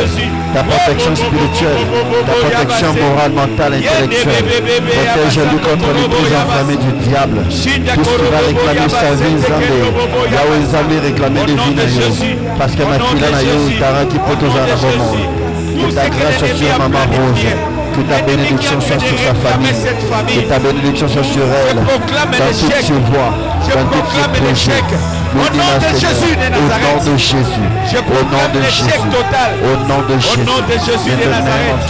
ta protection spirituelle, ta protection morale, mentale, intellectuelle. Protège-lui contre les coups enflammés du diable. Tout ce qui va réclamer sa vie, Zambé. Yahweh Zambé réclamer des vies, parce que ma fille a eu Tara qui protège un monde. Que ta grâce soit sur Maman Rose. Que ta bénédiction soit sur sa famille. Que ta bénédiction soit sur elle. Dans toutes ses voies. Dans tous ses projets. Au nom de Jésus de Nazareth. Au nom de Jésus. Je proclame l'échec total. Au nom de Jésus. Au nom de Jésus de Nazareth.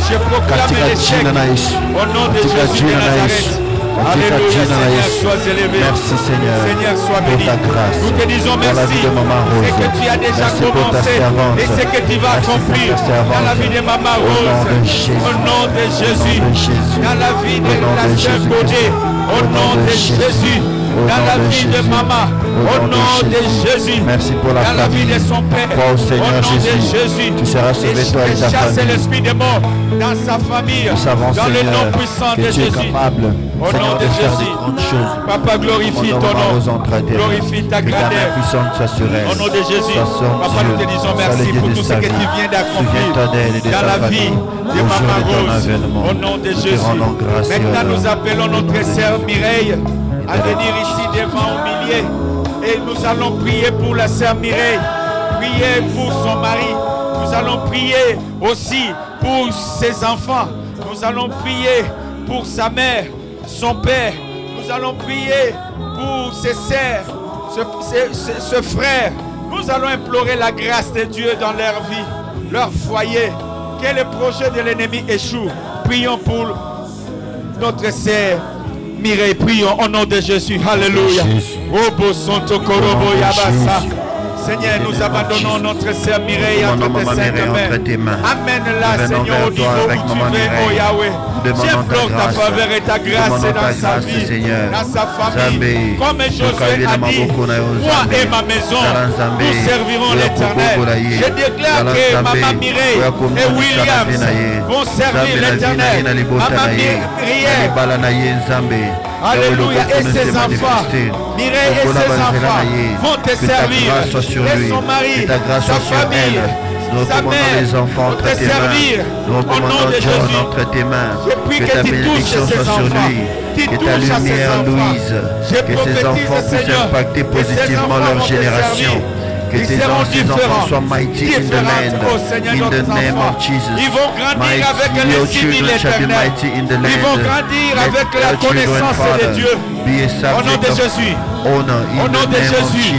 Je proclame l'échec. Au nom de Jésus de Nazareth. Alléluia, Seigneur, sois élevé. Merci, Seigneur. Seigneur, sois béni. Ta grâce. Nous te disons merci. Ce que tu as déjà commencé et ce que tu vas accomplir dans la vie de Maman Rose. Au nom de Jésus. Dans la vie de la sœur Bodé. Au nom de Jésus. Dans la vie de Maman. Au nom de Jésus. Merci pour la dans la vie de son Père. Au Seigneur Jésus. Tu seras sauvé, toi et ta chasse famille. l'esprit de mort dans sa famille. Nous savons, dans le Seigneur, nom puissant que de tu es Jésus. capable, Au Seigneur, nom de de faire Jésus. de grandes choses. Papa, glorifie ton nom. Glorifie ta Que ta main grandeur. puissante soit sur elle. Au nom de Jésus, Sois son Papa, nous te Dieu. disons Sois merci le Dieu pour de tout ce sa que vie. tu viens d'accomplir Souviens-toi d'elle et de dans sa la famille. vie de Au jour Maman de ton Rose. avènement. Au nom de Nous te Jésus. rendons grâce et Maintenant, honneur. nous appelons notre sœur Mireille à venir ici devant au milieu. Et nous allons prier pour la sœur Mireille. Prier pour son mari. Nous allons prier aussi pour ses enfants. Nous allons prier pour sa mère, son père. Nous allons prier pour ses sœurs, ce frère. Nous allons implorer la grâce de Dieu dans leur vie, leur foyer. Que le projet de l'ennemi échoue. Prions pour notre sœur Mireille, prions au nom de Jésus. Alléluia. Obo Santo Korobo Yabasa. Seigneur, nous abandonnons notre sœur Mireille entre tes saintes mains. Amène-la, Seigneur, au niveau où tu veux, oh Yahweh. J'implore ta faveur et ta grâce dans sa vie, dans sa famille. Comme Josué a dit, moi et ma maison, nous servirons l'Éternel. Je déclare que Maman Mireille et Williams vont servir l'Éternel. Maman Mireille, alléluia, et ses enfants, Mireille et ses enfants vont te servir. Et son mari, sa famille, sa mère, vont te servir. Au nom de Jésus, je prie que tu touches ses enfants. Tu touches à ses enfants. Je prophétise, Seigneur, impacter positivement leur génération. Que tes enfants soient mighty in the land, in the name of Jesus. Ils vont grandir avec les civils éternels. Ils vont grandir avec la connaissance de Dieu. Au nom de Jésus. Au nom de Jésus.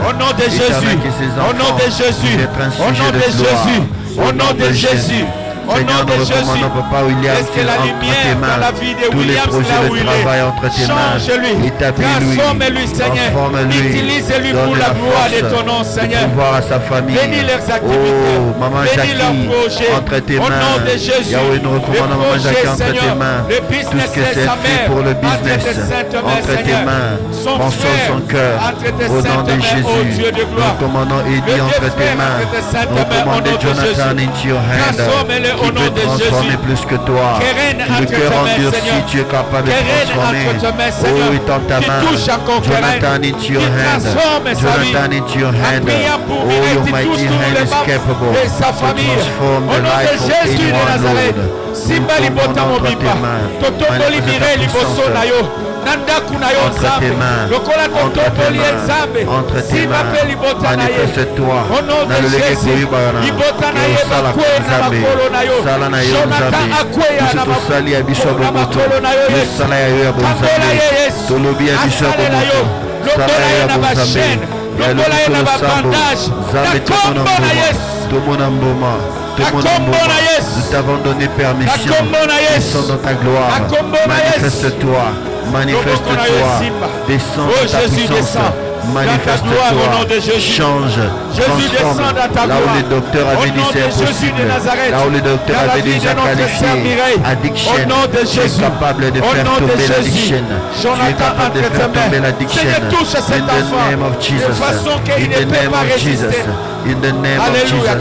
Au nom de Jésus. Au nom de Jésus. Au nom de Jésus. Au nom de Jésus. Au nom de Jésus, laisse que la lumière dans la vie de Williams là où il est, change-lui, transforme-lui, Seigneur, utilise-lui pour la gloire de ton nom, Seigneur. Bénis leurs activités, bénis leurs projets, au nom de Jésus, le projet, Seigneur, le business de sa mère, entre tes saintes mains, Seigneur, son frère, entre tes saintes mains, ô Dieu de gloire, le Dieu frère, entre tes saintes mains, au nom de Jésus, transforme-le au nom de Jésus. Plus que toi. Le cœur endurci, tu es capable de transformer. Oh, il dans ta main. Jonathan into your hand. Jonathan into your hand. Oh, your mighty hand is capable de sa famille. Au nom de Jésus de Nazareth. Simbali botamo bipa. Totoboli mire liboso na yo. Nanda kuna yo nzambe. Lokola totoboli nzambe. Simapeli bota na ye. Au nom de Jésus. Ibota na ye bakwe na makolo na yo. Jonathan akweya na makolo na yo yesu. Kambola ye yesu. Asale na yo. Lokola ye na bashene. Lokola ye na babandage. Nakombo na yesu. Nous t'avons donné permission. Descends dans ta gloire. Manifeste-toi. Manifeste-toi. Descends dans ta puissance. Manifeste-toi, change, transforme. Là où les docteurs avaient dit c'est impossible, là où les docteurs avaient déjà qualifié addiction, tu es capable de faire tomber l'addiction. Tu es capable de faire tomber l'addiction. In the name of Jesus. In the name of Jesus. In the name of Jesus.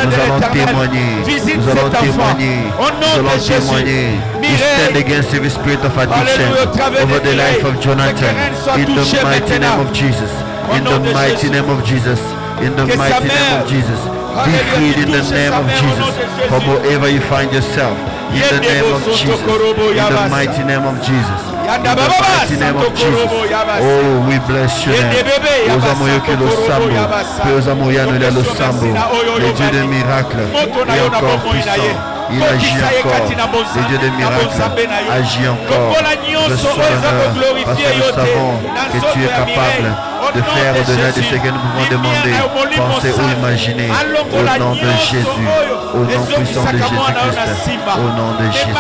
Nous allons témoigner. Nous allons témoigner. Nous allons témoigner. We stand against every spirit of addiction over the life of Jonathan. In the mighty name of Jesus. In the mighty name of Jesus. In the mighty name of Jesus. Be freed in the name of Jesus. From wherever you find yourself. In the name of Jesus. In the mighty name of Jesus. In the mighty name of Jesus. Oh, we bless you. Le Dieu de miracles est encore puissant. Il agit encore. Le Dieu des miracles agit encore. Reçois l'honneur parce que nous savons que tu es capable de faire au-delà de ce que nous pouvons demander, penser ou imaginer. Au nom de Jésus. Au nom puissant de Jésus-Christ. Au nom de Jésus.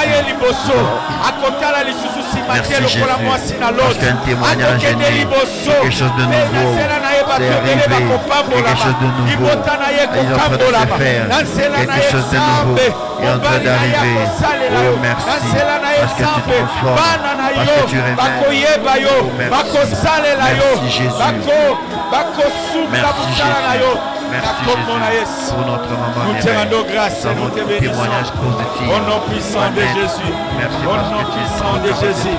Merci Jésus. Parce qu'un témoignage est né. Quelque chose de nouveau. C'est arrivé. Quelque chose de nouveau. Il est en train de se faire. Quelque chose de nouveau est en train d'arriver. Oh merci. Parce que tu transformes. Parce que tu révèles. Oh merci. Merci Jésus. Merci Jésus. Merci Jésus pour notre maman. Nous te rendons grâce et nous te bénissons. Au nom puissant de Jésus. Au nom puissant de Jésus.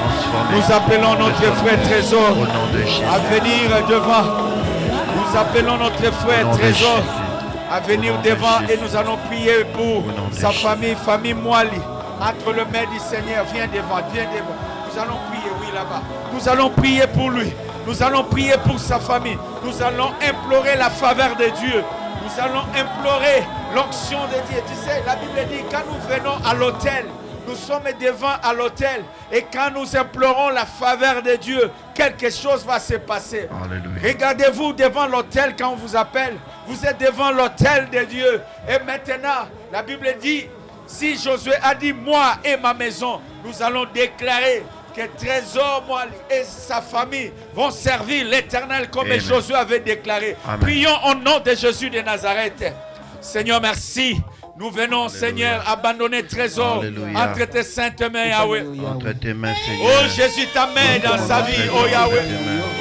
Nous appelons notre frère Trésor à venir devant. Nous appelons notre frère Trésor à venir devant et nous allons prier pour sa famille, famille Moali. Entre le maire du Seigneur, viens devant, viens devant. Nous allons prier, oui, là-bas. Nous allons prier pour lui. Nous allons prier pour sa famille. Nous allons implorer la faveur de Dieu. Nous allons implorer l'onction de Dieu. Tu sais, la Bible dit, quand nous venons à l'autel, nous sommes devant à l'autel. Et quand nous implorons la faveur de Dieu, quelque chose va se passer. Alléluia. Regardez-vous devant l'autel quand on vous appelle. Vous êtes devant l'autel de Dieu. Et maintenant, la Bible dit, si Josué a dit, moi et ma maison, nous allons déclarer que Trésor et sa famille vont servir l'Éternel comme Josué avait déclaré. Amen. Prions au nom de Jésus de Nazareth. Seigneur, merci. Nous venons, Alléluia. Seigneur, abandonner Trésor entre tes saintes mains, Yahweh. Entre tes mains, Seigneur. Oh, Jésus t'amène dans sa vie, oh Yahweh.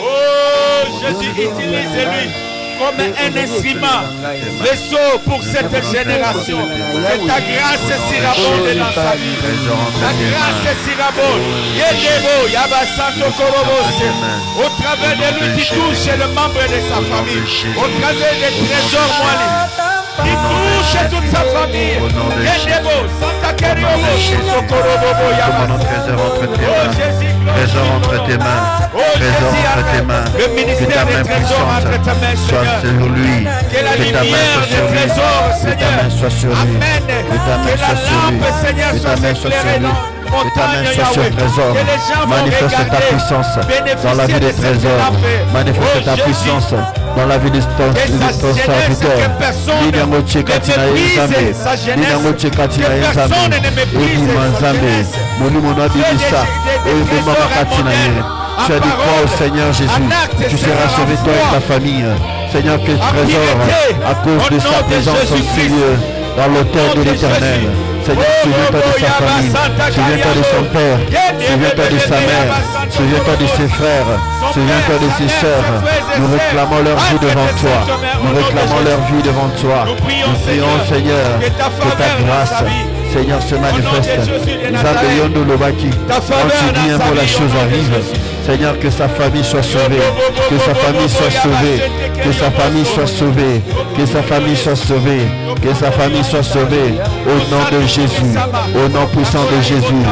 Oh, Jésus, utilise-lui comme un instrument, vaisseau pour cette génération. Que ta grâce surabonde dans sa vie. Ta grâce surabonde. Yedebo, Yabasanto Korobose. Au travers de lui, tu touches le membre de sa famille. Au travers des trésors moelleux. Il touche toute sa famille. Yedebo, Santa Keriobo, Sokorobo, Yabasanto. Oh, Jésus, trésor entre tes mains. Trésor entre tes mains. Le ministère des trésors entre tes mains, Seigneur. Sur lui. Que la lumière des trésors, Seigneur, amène. Que la lampe, Seigneur, soit éclairée que ta main soit sur le trésor. Manifeste ta puissance dans la vie des trésors. Manifeste ta puissance dans la vie de ton serviteur. Ninyangoche katina Nzambe. Ninyangoche katina Nzambe. Edi Manzambe. Molimo na bibisa. Edi mama katina ye. Tu as dit quoi au Seigneur Jésus? Tu seras sauvé toi et ta famille. Seigneur, que le trésor, à cause de sa présence aussi dans l'autel de l'Éternel. Seigneur, souviens-toi de sa famille, souviens-toi de son père, souviens-toi de sa mère, souviens-toi de ses frères, souviens-toi de ses sœurs. Nous réclamons leur vie devant toi. Nous réclamons leur vie devant toi. Nous prions, Seigneur, que ta grâce, Seigneur, se manifeste. Quand tu dis un mot, la chose arrive. Seigneur, que sa famille soit sauvée, que sa famille soit sauvée, que sa famille soit sauvée, que sa famille soit sauvée, que sa famille soit sauvée, au nom de Jésus, au nom puissant de Jésus.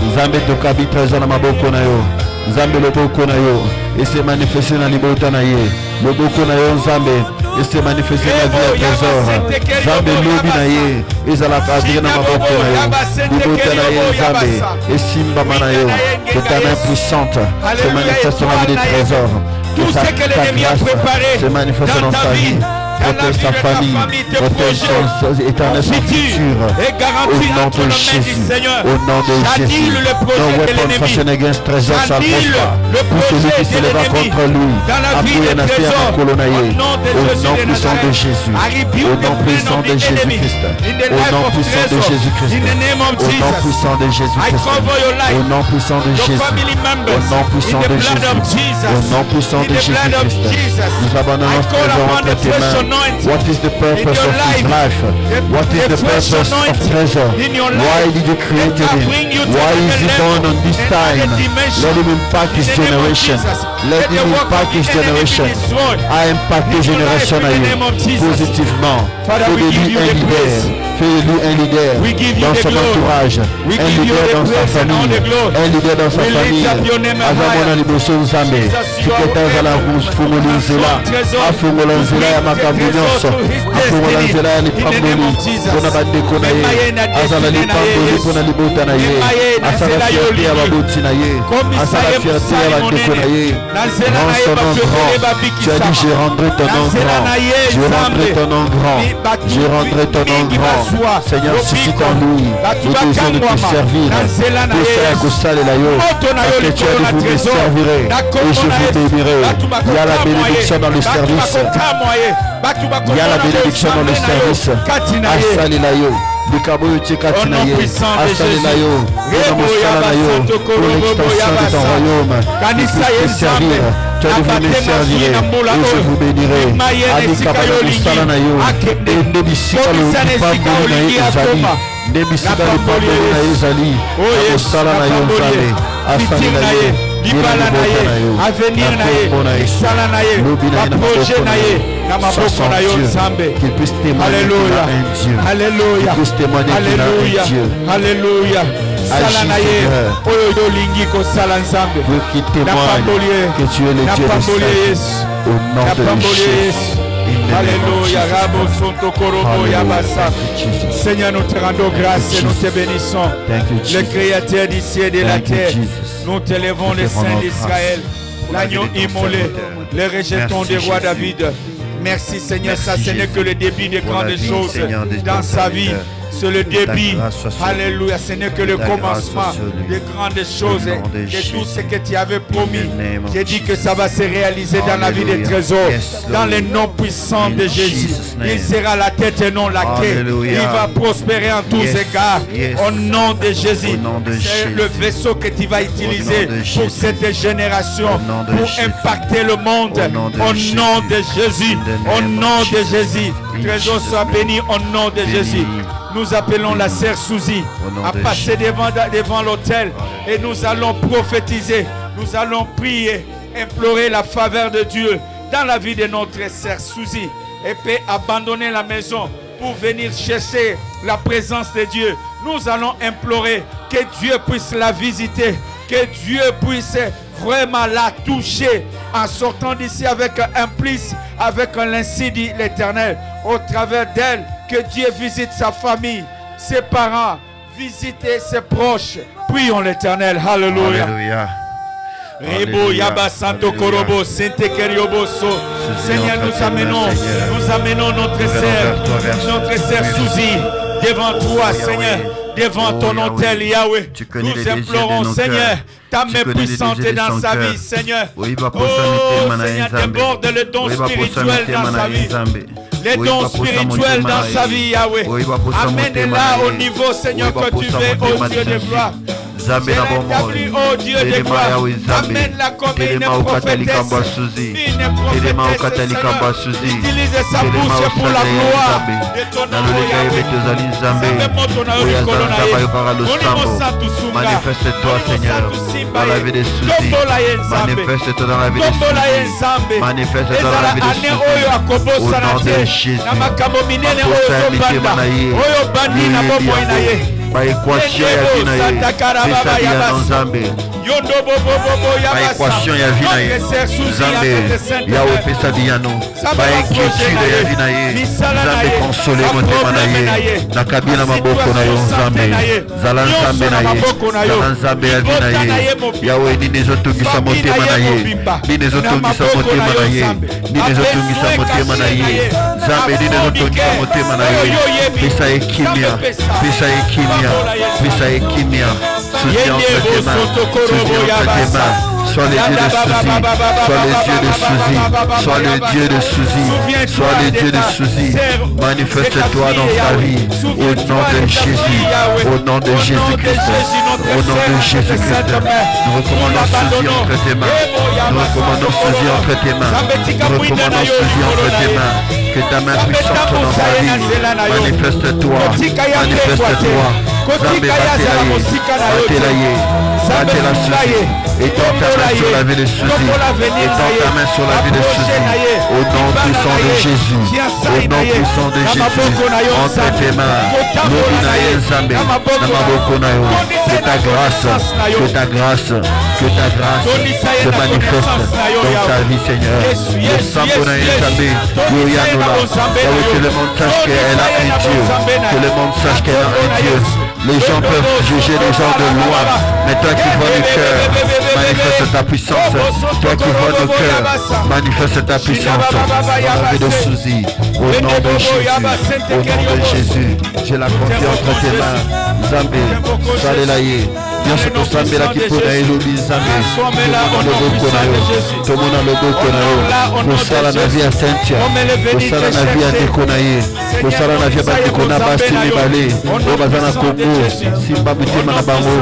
Nzambe tokabi trésor na maboko na yo, Nzambe loboko na yo, et se manifester na libota na ye, loboko na yo Nzambe, et se manifester na vie ya trésor, Nzambe lobi na ye, ezalaka adire na maboko na yo, libota na ye Nzambe, et simbama na yo, que ta main puissante se manifeste dans la vie des trésors, que ta grâce se manifeste dans sa vie. Protège sa famille, protège son éternel, son futur, au nom de Jésus, au nom de Jésus. No weapon fashioned against trésor shall prosper. Tout celui qui se lèvera contre lui, appuie na fière à colonaye, au nom puissant de Jésus, au nom puissant de Jésus-Christ, au nom puissant de Jésus-Christ, au nom puissant de Jésus-Christ, au nom puissant de Jésus, au nom puissant de Jésus, au nom puissant de Jésus-Christ. Nous abandonnons ce trésor entre tes mains. What is the purpose of his life? What is the purpose of treasure? Why did you create him? Why is he born on this time? Let him impact his generation. Let him impact his generation. I impact the generation positivement. Fais-lui un leader. Fais-lui un leader dans son entourage. Un leader dans sa famille. Un leader dans sa famille. Azamona liboso Nzambe. Tuketa la rouge fungolinzela. Afungolinzela ya makabu nyonso. Afungolinzela ya lipamboli. Pona bandeko na ye. Azala lipamboli pona libota na ye. Asala fierté ya babuti na ye. Asala fierté ya bandeko na ye. Rends son nom grand. Tu as dit je rendrai ton nom grand. Je rendrai ton nom grand. Je rendrai ton nom grand. Seigneur, suscite en nous le besoin de te servir. Que tu as dit vous me servirez et je vous bénirai. Il y a la bénédiction dans le service. Il y a la bénédiction dans le service. Asalilayo. Bikaboyo Tchekatina Ye, Asalilayo, Mosalayo, pour l'extension de ton royaume. Je te servir. Tu as dit vous me servirez et je vous bénirai. Adikabalo Salanayo, et Nebisika le Pamboli na Ezali, Nebisika le Pamboli na Ezali, Salanayo Zale, Asalilayo, Libala avenir naye, sala naye, approcher naye, na maboko na yo Nzambe. Qu'il puisse témoigner un Dieu. Alléluia. Qu'il puisse témoigner un Dieu. Alléluia. Sala naye, oyo yo lingi ko sala Nzambe. Qu'il témoigne que tu es le Dieu de salut. Au nom de Jésus. Alléluia. Rabo Santo Korobo Yabasa. Seigneur, nous te rendons grâce et nous te bénissons. Le Créateur du ciel et de la terre. Nous te levons le Saint d'Israël, l'agneau immolé, le rejeton du roi David. Merci Seigneur, ça ce n'est que le début des grandes choses dans sa vie. c'est le début. Alléluia, ce n'est que le commencement des grandes choses, de tout ce que tu avais promis. J'ai dit que ça va se réaliser dans la vie des trésors, dans le nom puissant de Jésus. Il sera la tête et non la queue. Il va prospérer en tous égards. Au nom de Jésus, c'est le vaisseau que tu vas utiliser pour cette génération, pour impacter le monde. Au nom de Jésus, au nom de Jésus, trésor soit béni au nom de Jésus. Nous appelons la sœur Suzy à passer devant l'autel et nous allons prophétiser, nous allons prier, implorer la faveur de Dieu dans la vie de notre sœur Suzy, et peut abandonner la maison pour venir chercher la présence de Dieu. Nous allons implorer que Dieu puisse la visiter, que Dieu puisse vraiment la toucher en sortant d'ici avec un plus, avec un ainsi dit l'Éternel. Au travers d'elle, que Dieu visite sa famille, ses parents, visite ses proches. Prions l'Éternel. Alléluia. Rebo Yaba Santo Korobo Sente Kerioboso. Seigneur, nous amenons notre sœur Suzy devant toi, Seigneur, devant ton autel, Yahweh. Nous implorons, Seigneur, ta main puissante dans sa vie, Seigneur. Oh, Seigneur, déborde le don spirituel dans sa vie. Les dons spirituels dans sa vie, Yahweh. Amène-la au niveau, Seigneur, que tu veux, oh Dieu de gloire. Oh Dieu de gloire, amène-la comme une prophétesse. Utilise sa bouche pour la gloire de ton nom, manifeste-toi, Seigneur, dans la vie de Suzy. Manifeste-toi dans la vie de Suzy. Manifeste-toi dans la vie de Suzy. Au nom de Jésus. Par équation ya vie na ye, pesa dia na Nzambe. Par équation ya vie na ye, Nzambe yawe pesa dia no. Par inquiétude ya vie na ye, Nzambe console motema na ye. Nakabi na maboko na yo Nzambe, zala Nzambe na ye, zala Nzambe ya vie na ye. Yawe nini ezotungisa motema na ye, nini ezotungisa motema na ye, nini ezotungisa motema na ye. Nzambe nini ezotungisa motema na ye. Pesa ekimia, pesa ekimia. Pesa ekimia, Suzy entre tes mains, Suzy entre tes mains. Sois le Dieu de Suzy, sois le Dieu de Suzy, sois le Dieu de Suzy, sois le Dieu de Suzy. Manifeste-toi dans sa vie, au nom de Jésus, au nom de Jésus-Christ, au nom de Jésus-Christ. Nous recommandons Suzy entre tes mains, nous recommandons Suzy entre tes mains, nous recommandons Suzy entre tes mains. Que ta main puissante dans sa vie, manifeste-toi, manifeste-toi. Zambé, battez la Suzy, étends ta main sur la vie de Suzy, étends ta main sur la vie de Suzy, au nom puissant de Jésus, au nom puissant de Jésus, entre tes mains, Zambé, que ta grâce, que ta grâce, que ta grâce se manifeste dans sa vie, Seigneur. Le sang qu'on a Zambé, que le monde sache qu'elle a un Dieu, que le monde sache qu'elle a un Dieu. Les gens peuvent juger les gens de loi, mais toi qui vois le cœur, manifeste ta puissance. Toi qui vois le cœur, manifeste ta puissance. Dans la vie de Suzy, au nom de Jésus, au nom de Jésus, je la confie entre tes mains. Zambé, Salelaye. Bien sûr, tout ça, mais là qui peut aller l'oublier, Zambé. Tout le monde a le beau qu'on a. Pour ça, la vie à Saint-Tia. Pour ça, la vie à Déconaye. Pour ça, la vie à Déconaye. Basti, les balais. Au Bazana Congo. Simba Buti Manabango.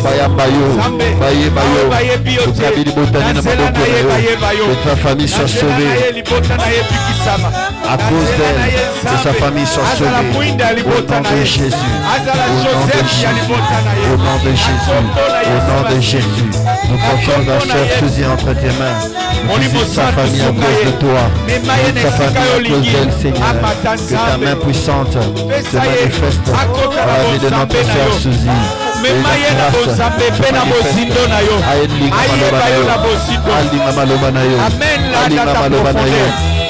Baya Bayo. Baye Bayo. Pour Kabili Botani Nabango. Que ta famille soit sauvée. À cause d'elle, que sa famille soit sauvée. Au nom de Jésus. Au nom de Jésus. Au nom de Jésus, nous confions dans Sœur Suzy entre tes mains. Visite sa famille à cause de toi. Visite sa famille à cause d'elle, Seigneur. Que ta main puissante se manifeste dans la vie de notre Sœur Suzy.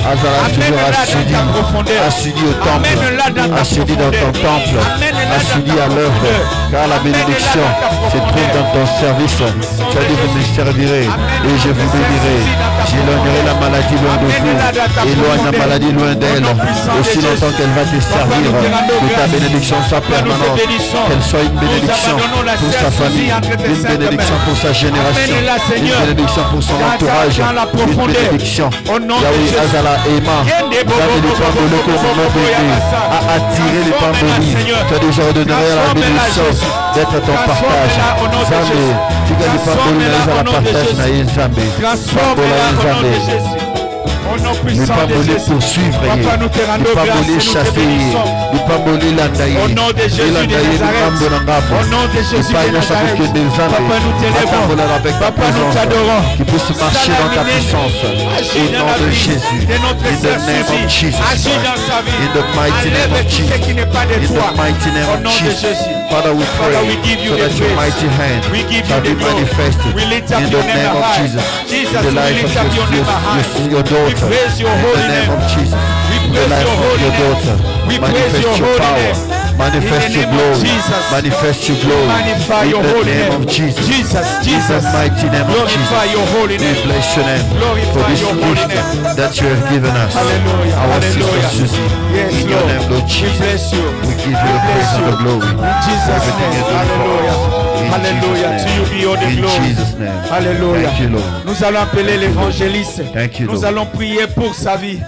Azala toujours assidie au temple, assidie dans ton temple, assis à l'œuvre, car la bénédiction se trouve dans ton service. Tu as dit, vous me servirez et je vous bénirai. J'éloignerai la maladie loin de vous. Éloigne la maladie loin d'elle. Aussi longtemps qu'elle va te servir, que ta bénédiction soit permanente. Qu'elle soit une bénédiction pour sa famille, une bénédiction pour sa génération, une bénédiction pour son entourage, une bénédiction. Yahweh Azala Ema, vous avez les pambolis comme mon bébé, à attirer les pambolis. Tu as déjà ordonné à la bénédiction d'être ton partage. Zambé, tu as les pambolis à la partage naïe Zambé. Les pambolés poursuivre, les pambolés chasser, les pambolés landaï, les landaï, les pambolangabo, les païnas avec des Zambé, avec ta présence, qui puisse marcher dans ta puissance, au nom de Jésus, in the name of Jesus, in the mighty name of Jesus, in the mighty name of Jesus. Father, we pray so that your mighty hand shall be manifested in the name of Jesus, in the life of your daughter. In the name of Jesus, in the life of your daughter, manifest your power, manifest your glory, manifest your glory. In the name of Jesus, in the mighty name of Jesus, we bless your name for this gift that you have given us. Our sister Susie, in your name, Lord Jesus, we give you the praise and the glory. Everything is done for us. Alléluia, to you be all the glory. Alléluia. Nous allons appeler l'évangéliste. Nous allons prier pour sa vie.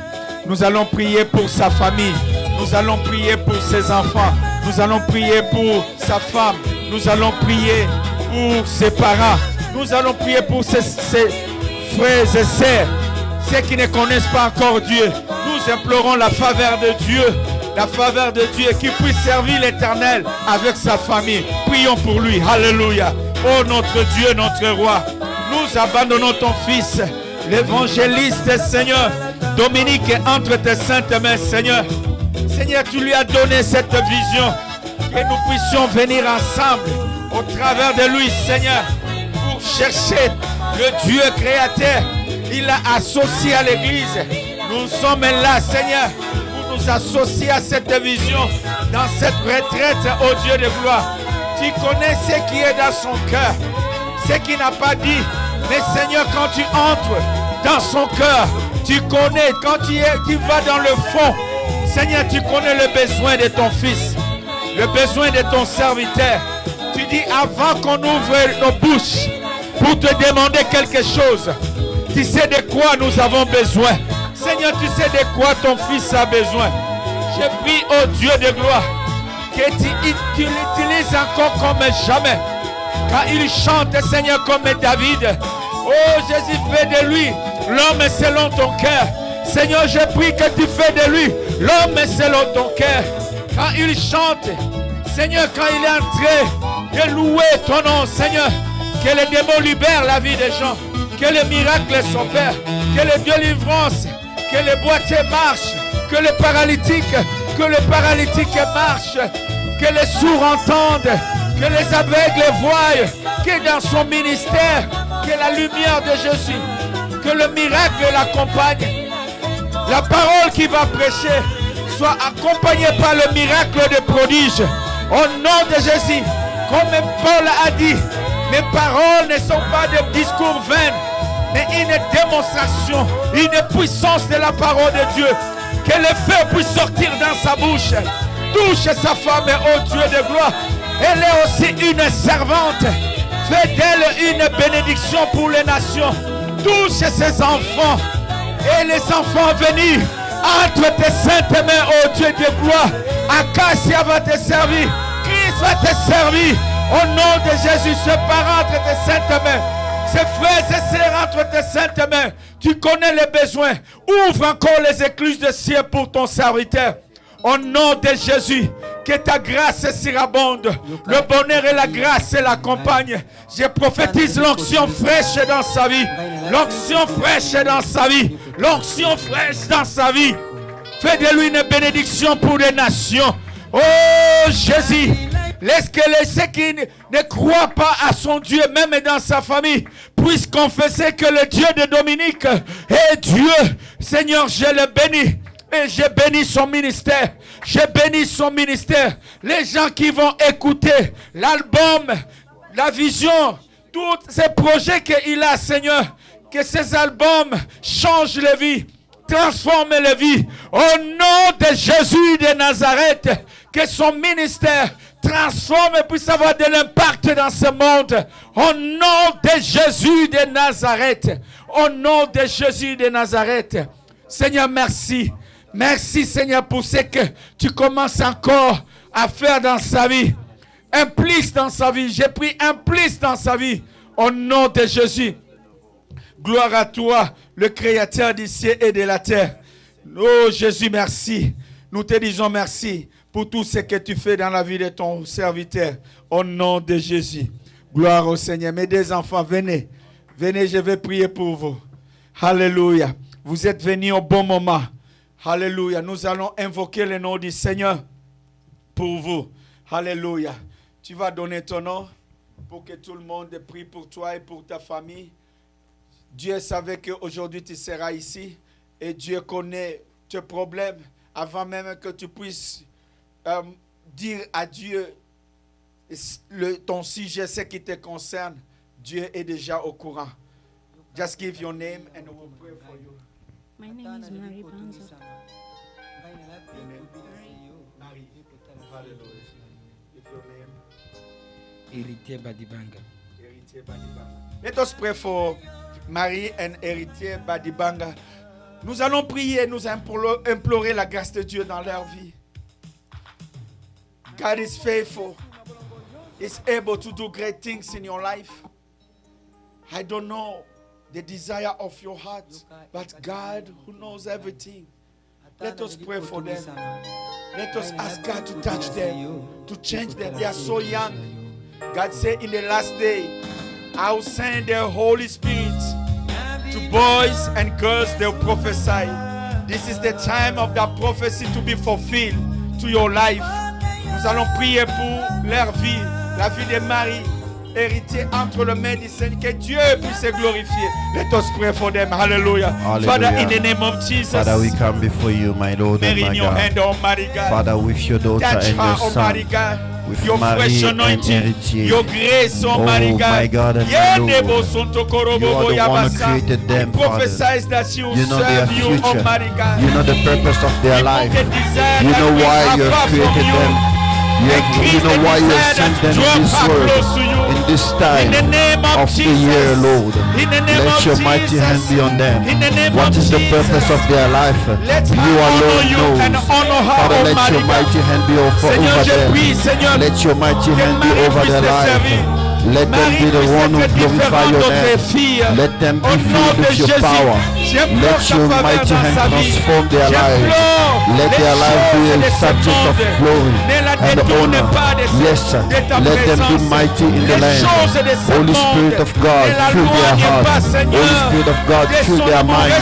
Nous allons prier pour sa famille. Nous allons prier pour ses enfants. Nous allons prier pour sa femme. Nous allons prier pour ses parents. Nous allons prier pour ses frères et sœurs. Ceux qui ne connaissent pas encore Dieu. Nous implorons la faveur de Dieu. La faveur de Dieu qui puisse servir l'Éternel avec sa famille. Prions pour lui. Alléluia. Oh notre Dieu, notre roi. Nous abandonnons ton fils, l'évangéliste, Seigneur. Dominique est entre tes saintes mains, Seigneur. Seigneur, tu lui as donné cette vision. Que nous puissions venir ensemble au travers de lui, Seigneur, pour chercher le Dieu créateur. Il l'a associé à l'église. Nous sommes là, Seigneur, pour nous associer à cette vision, dans cette retraite, ô Dieu de gloire. Tu connais ce qui est dans son cœur, ce qu'il n'a pas dit. Mais Seigneur, quand tu entres dans son cœur, tu connais, quand tu vas dans le fond, Seigneur, tu connais le besoin de ton fils, le besoin de ton serviteur. Tu dis, avant qu'on ouvre nos bouches pour te demander quelque chose, tu sais de quoi nous avons besoin. Seigneur, tu sais de quoi ton fils a besoin. Je prie, ô Dieu de gloire, que tu l'utilises encore comme jamais. Quand il chante, Seigneur, comme David. Oh Jésus, fais de lui l'homme selon ton cœur. Seigneur, je prie que tu fais de lui l'homme selon ton cœur. Quand il chante, Seigneur, quand il est en train de louer ton nom, Seigneur, que les démons libèrent la vie des gens, que les miracles s'opèrent, que les délivrances, que les boiteux marchent, que les paralytiques marchent, que les sourds entendent, que les aveugles voient, que dans son ministère, que la lumière de Jésus, que le miracle l'accompagne. La parole qui va prêcher soit accompagnée par le miracle de prodige. Au nom de Jésus, comme Paul a dit, mes paroles ne sont pas des discours vains, mais une démonstration, une puissance de la parole de Dieu. Que le feu puisse sortir dans sa bouche. Touche sa femme, ô Dieu de gloire. Elle est aussi une servante. Fais d'elle une bénédiction pour les nations. Touche ses enfants. Et les enfants venus entre tes saintes mains, ô Dieu de gloire. Acacia va te servir. Christ va te servir. Au nom de Jésus, ce parent entre tes saintes mains. Ses frères et sœurs entre tes saintes mains. Tu connais les besoins. Ouvre encore les écluses de ciel pour ton serviteur. Au nom de Jésus, que ta grâce surabonde. Le bonheur et la grâce l'accompagnent. Je prophétise l'onction fraîche dans sa vie. L'onction fraîche dans sa vie. L'onction fraîche dans sa vie. Fais de lui une bénédiction pour les nations. Oh Jésus, laisse que ceux qui ne croient pas à son Dieu, même dans sa famille, puissent confesser que le Dieu de Dominique est Dieu. Seigneur, je le bénis. Et je bénis son ministère. Je bénis son ministère. Les gens qui vont écouter l'album, la vision, tous ces projets qu'il a, Seigneur, que ces albums changent les vies, transforment les vies. Au nom de Jésus de Nazareth, que son ministère transforme et puisse avoir de l'impact dans ce monde. Au nom de Jésus de Nazareth. Au nom de Jésus de Nazareth. Seigneur, merci. Merci, Seigneur, pour ce que tu commences encore à faire dans sa vie. Implique dans sa vie. J'ai pris implique dans sa vie. Au nom de Jésus. Gloire à toi, le Créateur du ciel et de la terre. Oh Jésus, merci. Nous te disons merci pour tout ce que tu fais dans la vie de ton serviteur. Au nom de Jésus. Gloire au Seigneur. Mes deux enfants, venez. Venez, je vais prier pour vous. Alléluia. Vous êtes venus au bon moment. Alléluia. Nous allons invoquer le nom du Seigneur pour vous. Alléluia. Tu vas donner ton nom pour que tout le monde prie pour toi et pour ta famille. Dieu savait qu'aujourd'hui tu seras ici et Dieu connaît tes problèmes avant même que tu puisses dire à Dieu ton sujet, ce qui te concerne. Dieu est déjà au courant. Just give your name and we'll pray for you. My name is Mary Banza. Marie. Hallelujah. Give your name. Héritier Badibanga. Héritier Badibanga. Let us pray for Marie and Héritier Badibanga. Nous allons prier, nous implorer la grâce de Dieu dans leur vie. God is faithful. He's able to do great things in your life. I don't know the desire of your heart, but God who knows everything. Let us pray for them. Let us ask God to touch them, to change them. They are so young. God said in the last day, I will send the Holy Spirit to boys and girls. They'll prophesy. This is the time of that prophecy to be fulfilled to your life. Nous allons prier pour leur vie, la vie de Marie, héritier entre les mains du Seigneur, que Dieu puisse se glorifier. Let us pray for them. Hallelujah. Hallelujah. Father, in the name of Jesus. Father, we come before you, my Lord and Mary, my in your hand, God. Almighty God. Father, with your daughter Touch and your her, son, Almighty God. with Your Marie fresh and anointing, Héritier. your grace, Almighty Oh, God. my God and my Lord. You are the one who created them, Father. Prophesies that she will You know their serve you, future. Almighty God. You know the purpose of their life. You know why you have created them. You know why you have sent them in this world, in this time of the year, Lord. Let your mighty hand be on them. What is the purpose of their life? You alone knows. Father, let your mighty hand be over them. Let your mighty hand be over their life. Let them be the one who glorify your name. Let them be filled with your power. Let your mighty hand transform their lives. Let their life be a subject of glory and honor. Yes, let them be mighty in the land. Holy Spirit of God, fill their heart. Holy Spirit of God, fill their mind.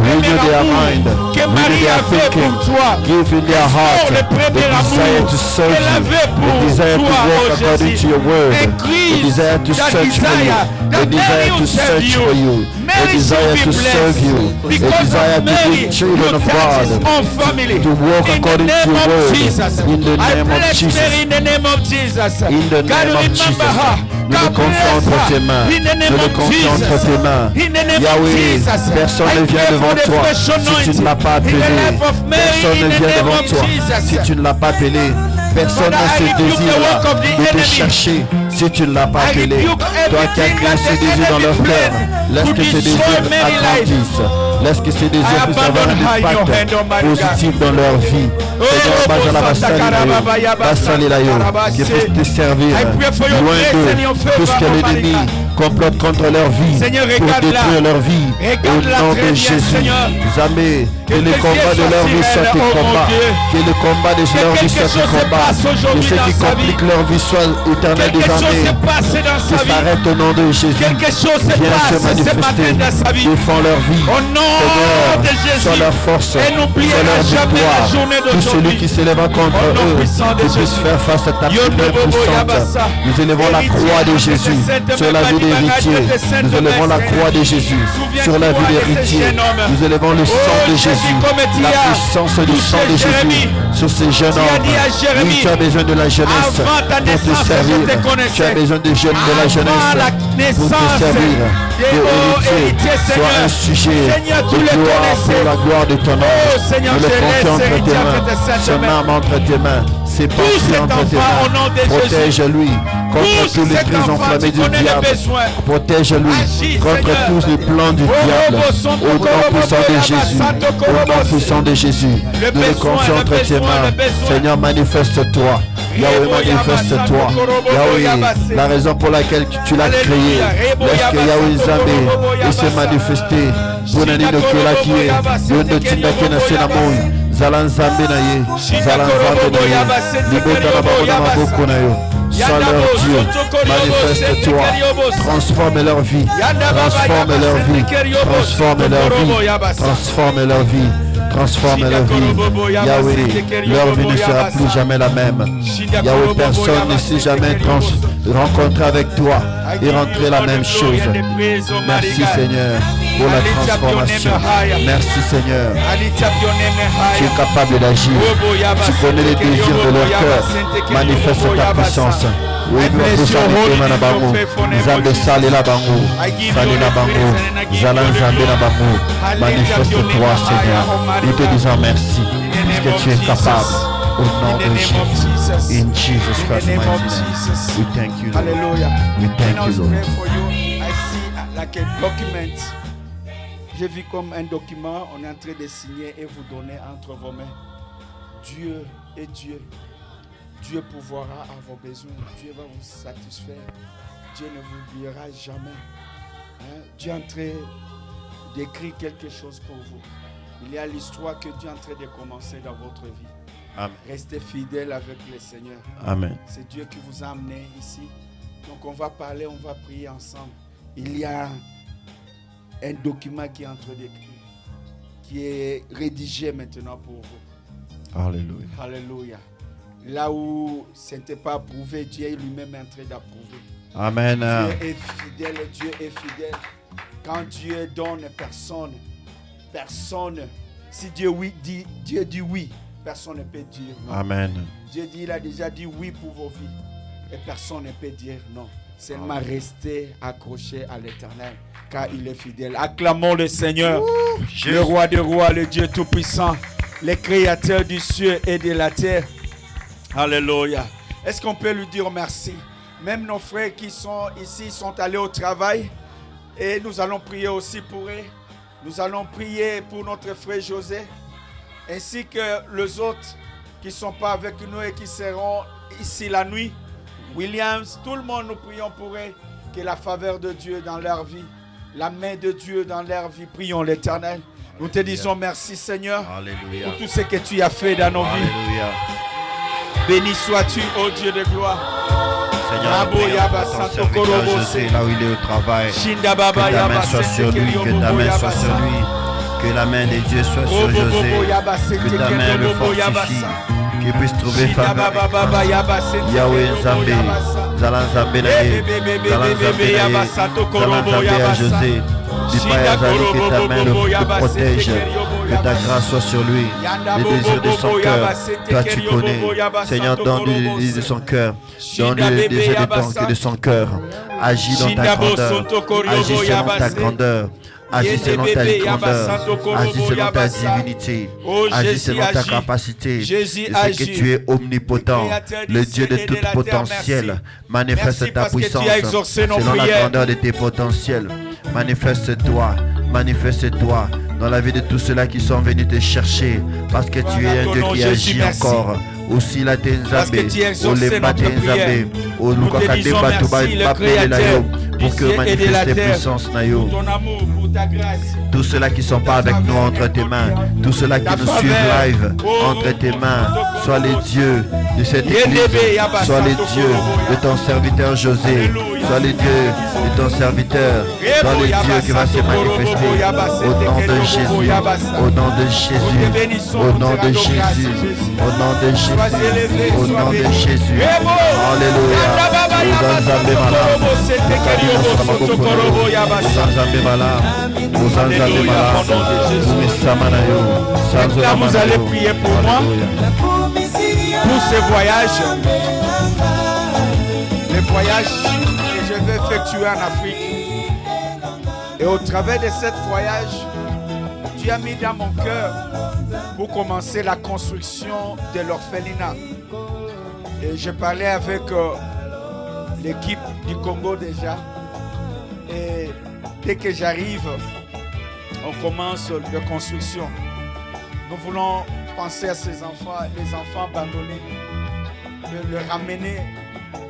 Renew their mind. Renew their thinking. Give in their heart the desire to serve you. The desire to walk according to your word. The desire to search for you. The desire to search for you. The desire to serve you. The desire to be children of God. To walk according to your word. In the name of Jesus. In the name of Jesus. In the name of Jesus. Nous le confions entre tes mains. Nous le confions entre tes mains. Yahweh, personne ne vient devant toi si tu ne l'as pas appelé. Personne ne vient devant toi si tu ne l'as pas appelé. Personne n'a ce désir-là de te chercher si tu ne l'as pas appelé. Toi qui as créé ce désir dans leur cœur, laisse que ce désir agrandisse. Laisse que ces désirs puissent avoir un impact positif dans leur vie. Seigneur, qu'ils puissent te servir loin d'eux. Tout ce que l'ennemi complote contre leur vie pour détruire leur vie. Au nom de Jésus, jamais que le combat de leur vie soit un combat. Que le combat de leur vie soit un combat. Que ce qui complique leur vie soit éternel des années. Que s'arrête au nom de Jésus. Viens se manifester. Défends leur vie. Seigneur, sois leur force, sois leur victoire. Tout celui qui s'élèvera contre eux, qui puisse faire face à ta prière puissante. Nous élevons la croix de Jésus sur la vie des l'héritier. Nous élevons la croix de Jésus sur la vie de l'héritier. Nous élevons le sang de Jésus, la puissance du sang de Jésus sur ces jeunes hommes. Oui, tu as besoin de la jeunesse pour te servir. Tu as besoin des jeunes de la jeunesse pour te servir. Héritier, sois un sujet de gloire pour la gloire de ton nom. Nous le confions entre tes mains, son âme entre tes mains, ses pensées entre tes mains. Protège-lui contre tous les esprits enflammés du diable. Protège-lui contre tous les plans du diable. Au nom puissant de Jésus, au nom puissant de Jésus, nous le confions entre tes mains. Seigneur, manifeste-toi. Yahweh, manifeste-toi. Yahweh, la raison pour laquelle tu l'as créé, laisse que Yahweh Zambé et se manifester. Bonani no kela kie, yondo tinda kena sena moi, zalan Zambé na ye, zalan Zambé na ye, libota na bako na maboko na yo. Sois leur Dieu, manifeste-toi, transforme leur vie, transforme leur vie, transforme leur vie, transforme leur vie. Transforme leur vie. Yahweh, leur vie ne sera plus jamais la même. Yahweh, personne ne s'est jamais rencontré avec toi et rentré la même chose. Merci Seigneur pour la transformation. Merci Seigneur. Tu es capable d'agir. Tu connais les désirs de leur cœur. Manifeste ta puissance. Oui, nous sommes na bango. Zambé sale la bango. Sale la bango. Zalan Zambé la bango. Manifeste-toi Seigneur. Nous te disons merci parce que tu es capable. Au nom de Jésus. In Jesus Christ's mighty name. We thank you, Lord. Hallelujah. We thank you, Lord. I see like a document. J'ai vu comme un document, on est en train de signer et vous donner entre vos mains. Dieu est Dieu. Dieu pourvoira à vos besoins. Dieu va vous satisfaire. Dieu ne vous oubliera jamais. Dieu est en train d'écrire quelque chose pour vous. Il y a l'histoire que Dieu est en train de commencer dans votre vie. Amen. Restez fidèles avec le Seigneur. Amen. C'est Dieu qui vous a amené ici. Donc on va parler, on va prier ensemble. Il y a un document qui est en train d'écrire, qui est rédigé maintenant pour vous. Alléluia. Alléluia. Là où ce n'était pas approuvé, Dieu lui-même est en train d'approuver. Amen. Dieu est fidèle, Dieu est fidèle. Quand Dieu donne, personne. Si Dieu dit oui, personne ne peut dire non. Amen. Dieu dit, il a déjà dit oui pour vos vies. Et personne ne peut dire non. Seulement rester accroché à l'Éternel, car il est fidèle. Acclamons le Seigneur, le roi des rois, le Dieu tout-puissant, le créateur du ciel et de la terre. Alléluia. Est-ce qu'on peut lui dire merci? Même nos frères qui sont ici sont allés au travail. Et nous allons prier aussi pour eux. Nous allons prier pour notre frère José, ainsi que les autres qui ne sont pas avec nous et qui seront ici la nuit. Williams, tout le monde, nous prions pour eux. Que la faveur de Dieu dans leur vie, la main de Dieu dans leur vie. Prions l'Éternel. Nous te disons merci Seigneur. Alléluia. Pour tout ce que tu as fait dans nos vies. Alléluia. Béni sois-tu, ô Dieu de gloire. Seigneur, José, là où il est au travail, que ta main soit sur lui, que ta main soit sur lui, que la main de Dieu soit sur José, que ta main le fortifie, qu'il puisse trouver faveur. Yahweh Zambé, Zalan Zambé Naye, Zalan Zambé Naye, Zalan Zambé à José, dis pas à Zali que ta main le protège, que ta grâce soit sur lui, les désirs de son cœur, toi tu connais. Seigneur, donne-lui les désirs de son cœur, donne-lui les désirs de son cœur. Agis dans ta grandeur, agis selon ta grandeur. Agis selon ta grandeur, agis selon ta divinité, agis selon ta capacité. Je sais que tu es omnipotent, le Dieu de tout potentiel. Manifeste ta puissance selon la grandeur de tes potentiels. Manifeste-toi, manifeste-toi dans la vie de tous ceux-là qui sont venus te chercher, parce que tu es un Dieu qui agit encore. Aussi la Tenzabé, au Lemba Tenzabé, au Lukakadeba Tuba Layo, pour que manifeste tes puissances Nayo. Tous ceux-là qui ne sont pas avec nous entre tes mains, tous ceux-là qui nous suivent live entre tes mains, sois les dieux de cette église, sois les dieux de ton serviteur José, Sois le Dieu de ton serviteur. Sois le Dieu qui va se manifester. Au nom de Jésus. Au nom de Jésus. Au nom de Jésus. Au nom de Jésus. Au nom de Jésus. Alléluia. Maintenant, vous allez prier pour moi, pour ces voyages, les voyages que je vais effectuer en Afrique. Et au travers de ce voyage, Dieu a mis dans mon cœur pour commencer la construction de l'orphelinat. Et je parlais avec l'équipe du Congo déjà. Et dès que j'arrive, on commence la construction. Nous voulons penser à ces enfants, les enfants abandonnés, de les ramener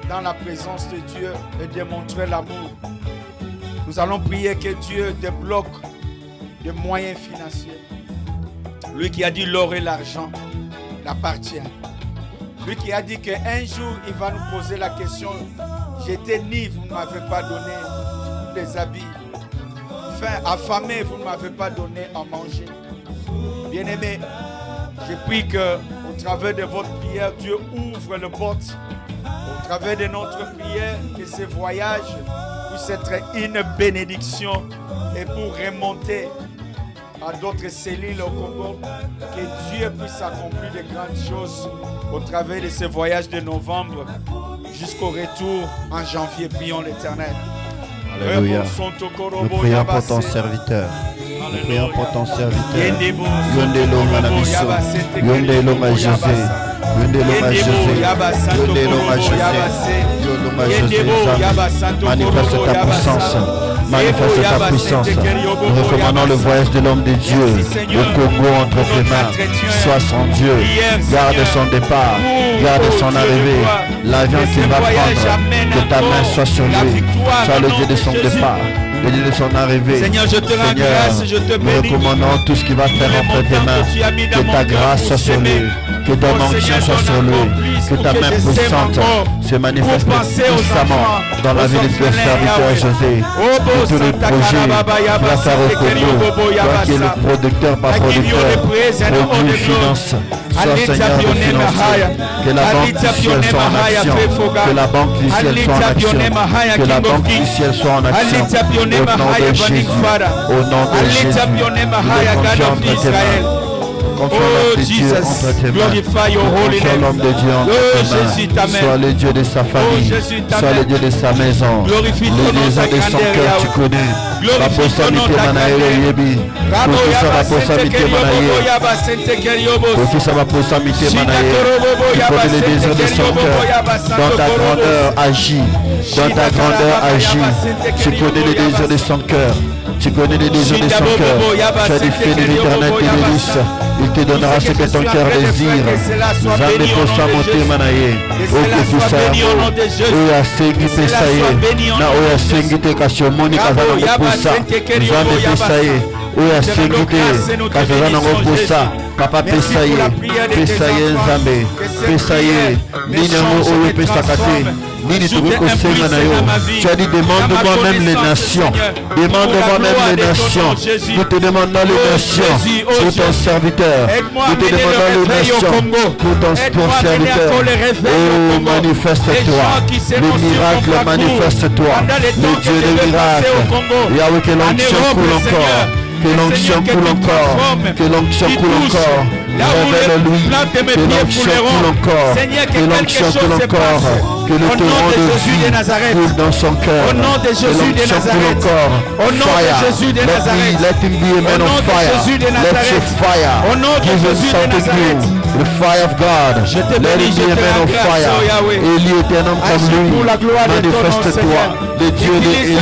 dans la présence de Dieu et de montrer l'amour. Nous allons prier que Dieu débloque des moyens financiers. Lui qui a dit l'or et l'argent l'appartient. Lui qui a dit qu'un jour il va nous poser la question, j'étais nu, vous ne m'avez pas donné des habits. Affamé, vous ne m'avez pas donné à manger. Bien-aimé, je prie qu'au travers de votre prière, Dieu ouvre le porte. Au travers de notre prière, que ces voyages puissent être une bénédiction et pour remonter à d'autres cellules au Congo, que Dieu puisse accomplir de grandes choses au travers de ces voyages de novembre jusqu'au retour en janvier. Prions l'Éternel. Alléluia. Nous prions pour ton serviteur. Nous prions pour ton serviteur. Yondelo Manabiso. Yondelo Majosé. Yondelo Majosé. Yondelo Majosé. Yondelo Majosé. Manifeste ta puissance. Manifeste ta puissance. Nous recommandons le voyage de l'homme de Dieu au Congo entre tes mains. Sois son Dieu. Garde son départ. Garde son arrivée. L'avion qu'il va prendre. Que ta main soit sur lui. Sois le Dieu de son départ. Le Dieu de son arrivée. Seigneur, je te rends grâce, je te bénis. Nous recommandons tout ce qui va faire entre tes mains. Que ta grâce soit sur lui. Que ton onction soit sur lui. Que ta main puissante se manifeste puissamment dans la vie de ton serviteur José. Que tous les projets qu'il va faire au Congo, toi qui es le producteur par producteur, produit, finance, soit Seigneur de financer. Que la banque du ciel soit en action. Que la banque du ciel soit en action. Que la banque du ciel soit en action. Au nom de Jésus. Au nom de Jésus. Oh Jesus, glorify your holy name. Oh Jésus, ta main. Sois le Dieu de sa famille. Sois le Dieu de sa maison. Glorifie ton nom, de son cœur, tu connais. La possibilité manaïre yebi. Pour ça la possibilité manaïre. Pour ça la possibilité manaïre. Tu connais les désirs de son cœur. Dans ta grandeur agis. Dans ta grandeur agis. Tu connais les désirs de son cœur. Tu connais les désirs de son cœur. Tu as défié de l'éternel tes délices. Il te donnera ce que ton cœur désire. Zambe posa monter manaye. Oke kusayamo. Oya sengi pesaye. Na oya sengi te kasiomoni kazana ngopusa. Zambe pesaye. Oya sengi te kazana ngopusa. Papa pesaye. Pesaye Zambe. Pesaye. Ninamo oyo pesakate. Nini tukukosenga na yo. Tu as dit demande-moi même les nations. Demande-moi même les nations. Nous te demandons les nations pour ton serviteur. Nous te demandons les nations pour ton serviteur. Oh, manifeste-toi. Le miracle, manifeste-toi. Le Dieu des miracles. Yahweh, que l'onction coule encore. Que l'onction coule encore. Que l'onction coule encore. Révèle-lui. Que l'onction coule encore. Que l'onction coule encore. Que le torrent de vie coule dans son cœur. Au nom de Jésus de Nazareth. Au nom de Jésus de Nazareth. Let him be a man on fire. Let your fire. Au nom de Jésus de Nazareth. The fire of God. Let him be a man on fire. Élie est un homme comme lui. Manifeste-toi. Le Dieu de Élie.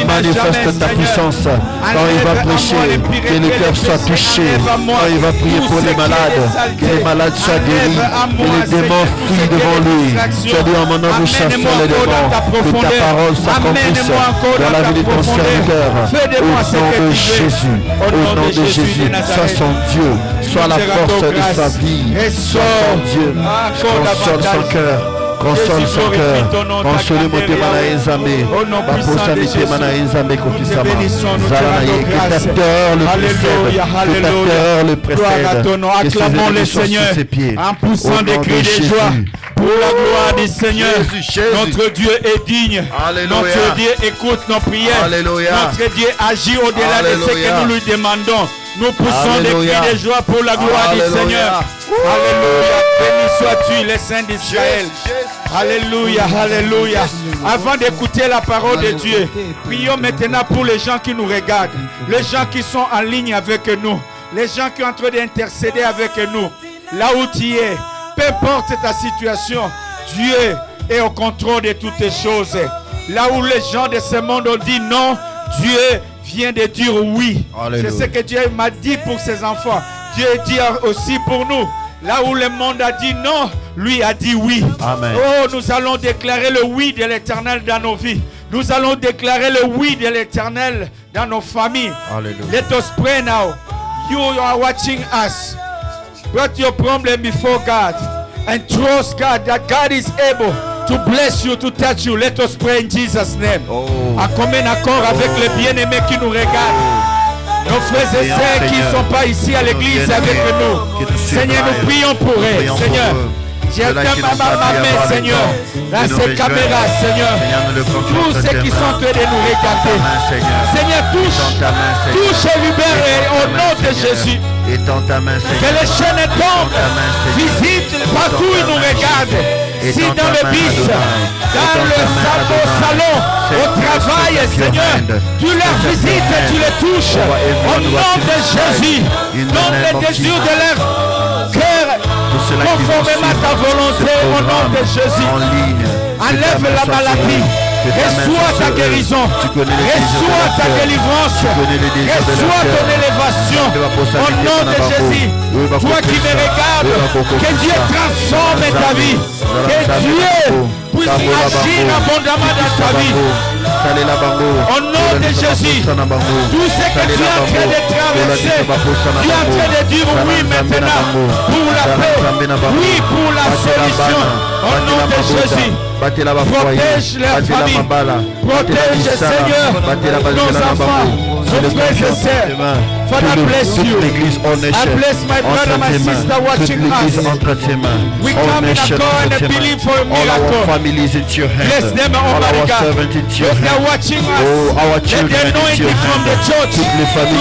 Manifeste ta puissance. Quand il va prêcher, que les cœurs soient touchés. Quand il va prier pour les malades, que les malades soient guéris. Que les démons fuient devant lui. Tu as dit en mon nom, nous chassons les démons. Que ta parole s'accomplisse dans la vie de ton serviteur. Au nom de Jésus. Au nom de Jésus. Sois son Dieu. Sois la force de sa vie. Sois son Dieu. Console son cœur. Console son cœur. Console Motemana Nzambe. Baposa Mitemana Nzambe Kokisama. Zalanaye. Que ta peur le précède. Que ta peur le précède. Acclamons le Seigneur en poussant des cris de joie. Pour la gloire du Seigneur, notre Dieu est digne. Alléluia. Notre Dieu écoute nos prières. Alléluia. Notre Dieu agit au-delà de ce que nous lui demandons. Nous poussons des Alléluia. cris de joie pour la gloire Alléluia. du Seigneur. Alléluia. Béni sois-tu, le Saint d'Israël. Alléluia, alléluia. Avant d'écouter la parole de Dieu, prions maintenant pour les gens qui nous regardent, les gens qui sont en ligne avec nous, les gens qui sont en train d'intercéder avec nous. Là où tu es, peu importe ta situation, Dieu est au contrôle de toutes les choses. Là où les gens de ce monde ont dit non, Dieu vient de dire oui. Alléluia. C'est ce que Dieu m'a dit pour ses enfants. Dieu dit aussi pour nous. Là où le monde a dit non, lui a dit oui. Amen. Oh, nous allons déclarer le oui de l'Éternel dans nos vies. Nous allons déclarer le oui de l'Éternel dans nos familles. Alléluia. Let us pray now. You are watching us. Put your problem before God and trust God that God is able to bless you, to touch you. Let us pray in Jesus' name. À commun accord avec les bien-aimés qui nous regardent. Nos frères et sœurs qui ne sont pas ici à l'église avec nous. Seigneur, nous prions pour eux. Seigneur, j'étends ma main, Seigneur, dans ces caméras, Seigneur. Tous ceux qui sont en train de nous regarder. Seigneur, touche et libère au nom de Jésus. Que les chaînes tombent, visite partout où ils nous regardent. Si dans le bus, dans le salon, au travail, Seigneur, tu leur visites et tu les touches. Au nom de Jésus, donne les désirs de leur cœur, conformément à ta volonté, au nom de Jésus. Enlève la maladie. Reçois ta guérison, reçois ta délivrance, reçois ton élévation au nom de Jésus. Toi qui me regardes, que Dieu transforme ta vie, que Dieu puisse agir abondamment dans ta vie. Au nom de Jésus, tout ce que tu es en train de traverser, tu es en train de dire oui maintenant pour la paix, oui pour la solution. Au nom de Jésus, protège la famille, protège Seigneur nos enfants, nos frères et sœurs. Father, bless you. I bless my brother, my sister watching us. We come in accord and believe for a miracle. Bless them, Almighty God. If they're watching us, let the anointing from the church to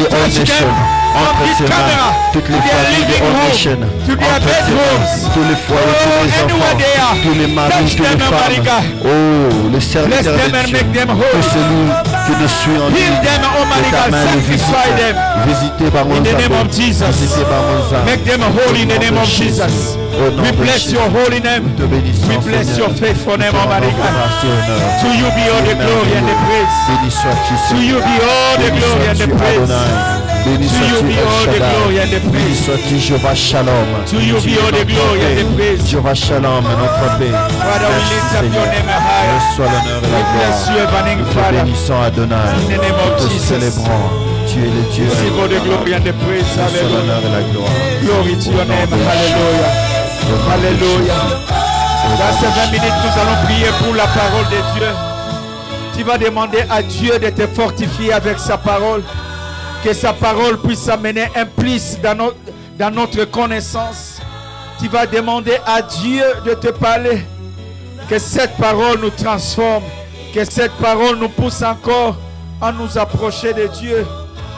touch them on this camera, to their living room, to their bedrooms, anywhere they are. Touch them, Almighty God. Bless them and make them whole. Heal them, Almighty God. Sanctify them. In the name of Jesus. Make them holy in the name of Jesus. We bless your holy name. We bless your faithful name, Almighty God. To you be all the glory and the praise. To you be all the glory and the praise. To you be all the glory and the praise. To you be all the glory and the praise. Father, we lift up your name high. We bless you, Evangeline Father. In the name of Jesus. Tu es le Dieu. Receive all the glory and the praise. Hallelujah. Glory to your name. Hallelujah. Hallelujah. Dans ces 20 minutes, nous allons prier pour la parole de Dieu. Tu vas demander à Dieu de te fortifier avec sa parole. Que sa parole puisse amener un plus dans notre connaissance. Tu vas demander à Dieu de te parler. Que cette parole nous transforme. Que cette parole nous pousse encore à nous approcher de Dieu.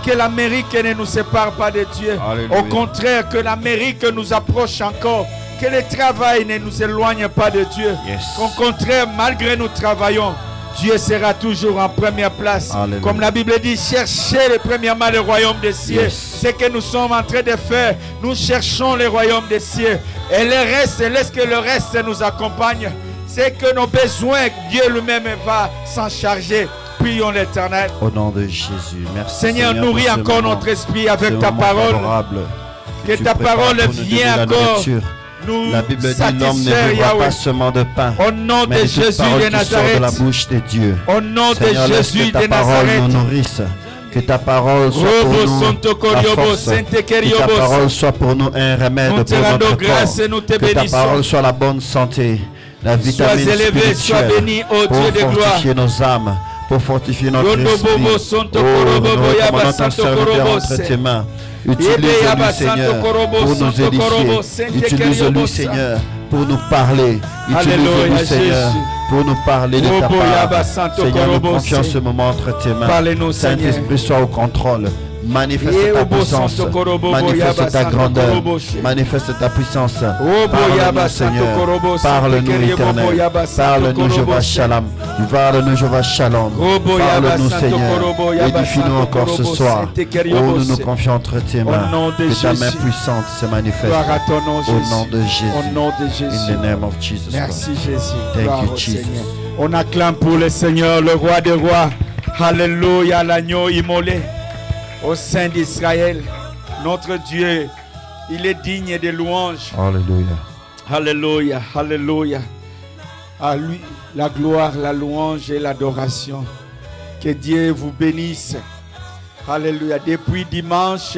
Que l'Amérique ne nous sépare pas de Dieu. Alléluia. Au contraire, que l'Amérique nous approche encore. Que le travail ne nous éloigne pas de Dieu. Yes. Qu'au contraire, malgré nous travaillons, Dieu sera toujours en première place. Alléluia. Comme la Bible dit, cherchez premièrement le royaume des cieux. Yes. Ce que nous sommes en train de faire, nous cherchons le royaume des cieux. Et le reste, laisse que le reste nous accompagne. C'est que nos besoins, Dieu lui-même va s'en charger. Prions l'Éternel. Au nom de Jésus, merci Seigneur, nourris pour ce encore moment, notre esprit avec ce ta moment parole. favorable Que tu ta prépares parole pour nous donner vienne la encore nourriture. nous La Bible dit l'homme ne satisfaire, vivra Yahweh. pas seulement de pain, Au nom mais de de toute Jésus parole de qui sort de la Nazareth. bouche de Dieu. Au nom Seigneur, de laisse Jésus que ta de parole nous Nazareth. nourrisse. Que ta parole soit Robo pour nous Santo la Coriobo, force. Sainte Que ta Keriobos. parole soit pour nous un remède Nous te pour rendons notre grâce corps. et nous te Que ta bénissons. parole soit la bonne santé. la vitamine Sois élevé, sois spirituelle béni, ô pour Dieu de gloire. fortifier nos âmes, pour fortifier notre esprit. Bobo, Oh, Santo nous Korobobo, recommandons Yaba, ton Santo serviteur Korobo, entre Se. tes mains. Ebe, Utilise-le, Yaba, Seigneur, Santo Korobo, pour nous Santo Korobo, édifier. Sente Utilise-le, Keriobo, Seigneur, pour nous parler. Alléluia, Utilise-le, Seigneur, Jésus. pour nous parler de ta Bobo, Yaba, part. Santo Seigneur, nous Korobo, confions Se. ce moment entre tes mains. Parlez-nous, Seigneur. Saint-Esprit, sois au contrôle. Manifeste Et ta Obo, puissance. Santo Korobo, Yaba, Manifeste ta Santo grandeur. Korobo, Se. Manifeste ta puissance. Obo, Parle-nous, Yaba, Santo Seigneur. Korobo, Sente Parle-nous, Keriobo, Éternel. Yaba, Santo Parle-nous, Korobo, Jéhovah Se. Shalom. Parle-nous, Jéhovah Shalom. Obo, Yaba, Parle-nous, Santo Seigneur. Korobo, Yaba, Édifie-nous Santo encore ce Korobo, soir. Sente Keriobo, Oh, nous nous Se. confions entre tes mains. Au nom de Que ta main Jésus. puissante se manifeste. Gloire à ton nom, Au Jésus. nom de Jésus. Au nom de In Jésus. the name of Jesus. Merci Jésus. Thank Gloire you, au Jesus. Seigneur. On acclame pour le Seigneur, le roi des rois. Alléluia, l'agneau immolé au sein d'Israël. Notre Dieu, il est digne de louanges. Hallelujah. Alléluia, alléluia. À lui, la gloire, la louange et l'adoration. Que Dieu vous bénisse. Alléluia. Depuis dimanche,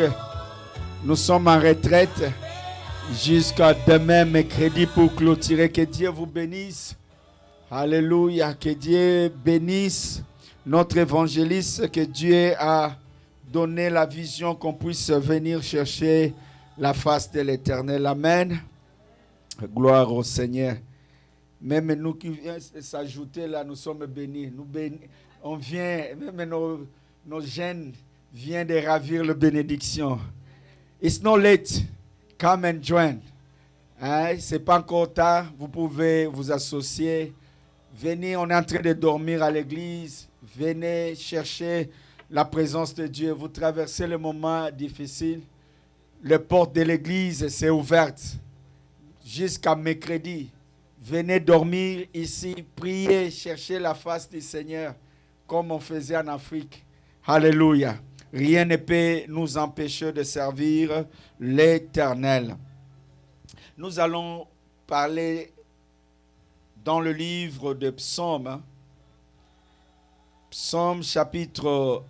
nous sommes en retraite jusqu'à demain, mercredi, pour clôturer. Que Dieu vous bénisse. Alléluia. Que Dieu bénisse notre évangéliste. Que Dieu a donné la vision qu'on puisse venir chercher la face de l'Éternel. Amen. Gloire au Seigneur. Même nous qui venons s'ajouter là, nous sommes bénis. On vient, même nos gènes viennent de ravir la bénédiction. It's not late. Come and join. Hein? C'est pas encore tard. Vous pouvez vous associer. Venez, on est en train de dormir à l'église. Venez chercher la présence de Dieu. Vous traversez le moment difficile. Les portes de l'église sont ouvertes jusqu'à mercredi. Venez dormir ici, prier, chercher la face du Seigneur comme on faisait en Afrique. Alléluia. Rien ne peut nous empêcher de servir l'Éternel. Nous allons parler dans le livre de Psaume. Psaume chapitre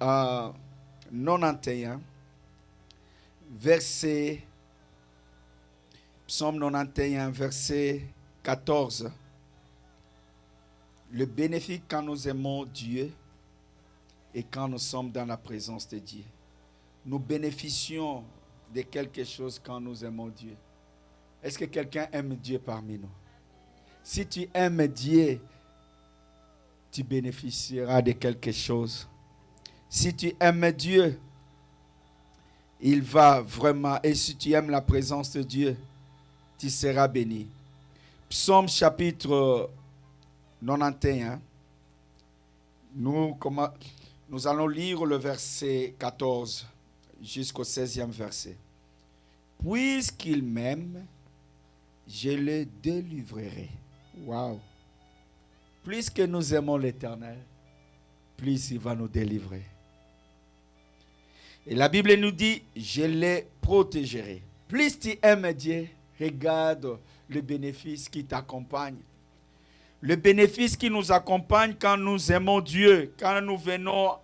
91, verset Psaume 91, verset 14. Le bénéfice quand nous aimons Dieu et quand nous sommes dans la présence de Dieu. Nous bénéficions de quelque chose quand nous aimons Dieu. Est-ce que quelqu'un aime Dieu parmi nous? Si tu aimes Dieu, tu bénéficieras de quelque chose. Si tu aimes Dieu, il va vraiment, et si tu aimes la présence de Dieu, tu seras béni. Psaume chapitre 91. Nous allons lire le verset 14 jusqu'au 16e verset. Puisqu'il m'aime, je le délivrerai. Wow. Plus que nous aimons l'Éternel, plus il va nous délivrer. Et la Bible nous dit, je les protégerai. Plus tu aimes Dieu, regarde le bénéfice qui t'accompagne. Le bénéfice qui nous accompagne quand nous aimons Dieu, quand nous venons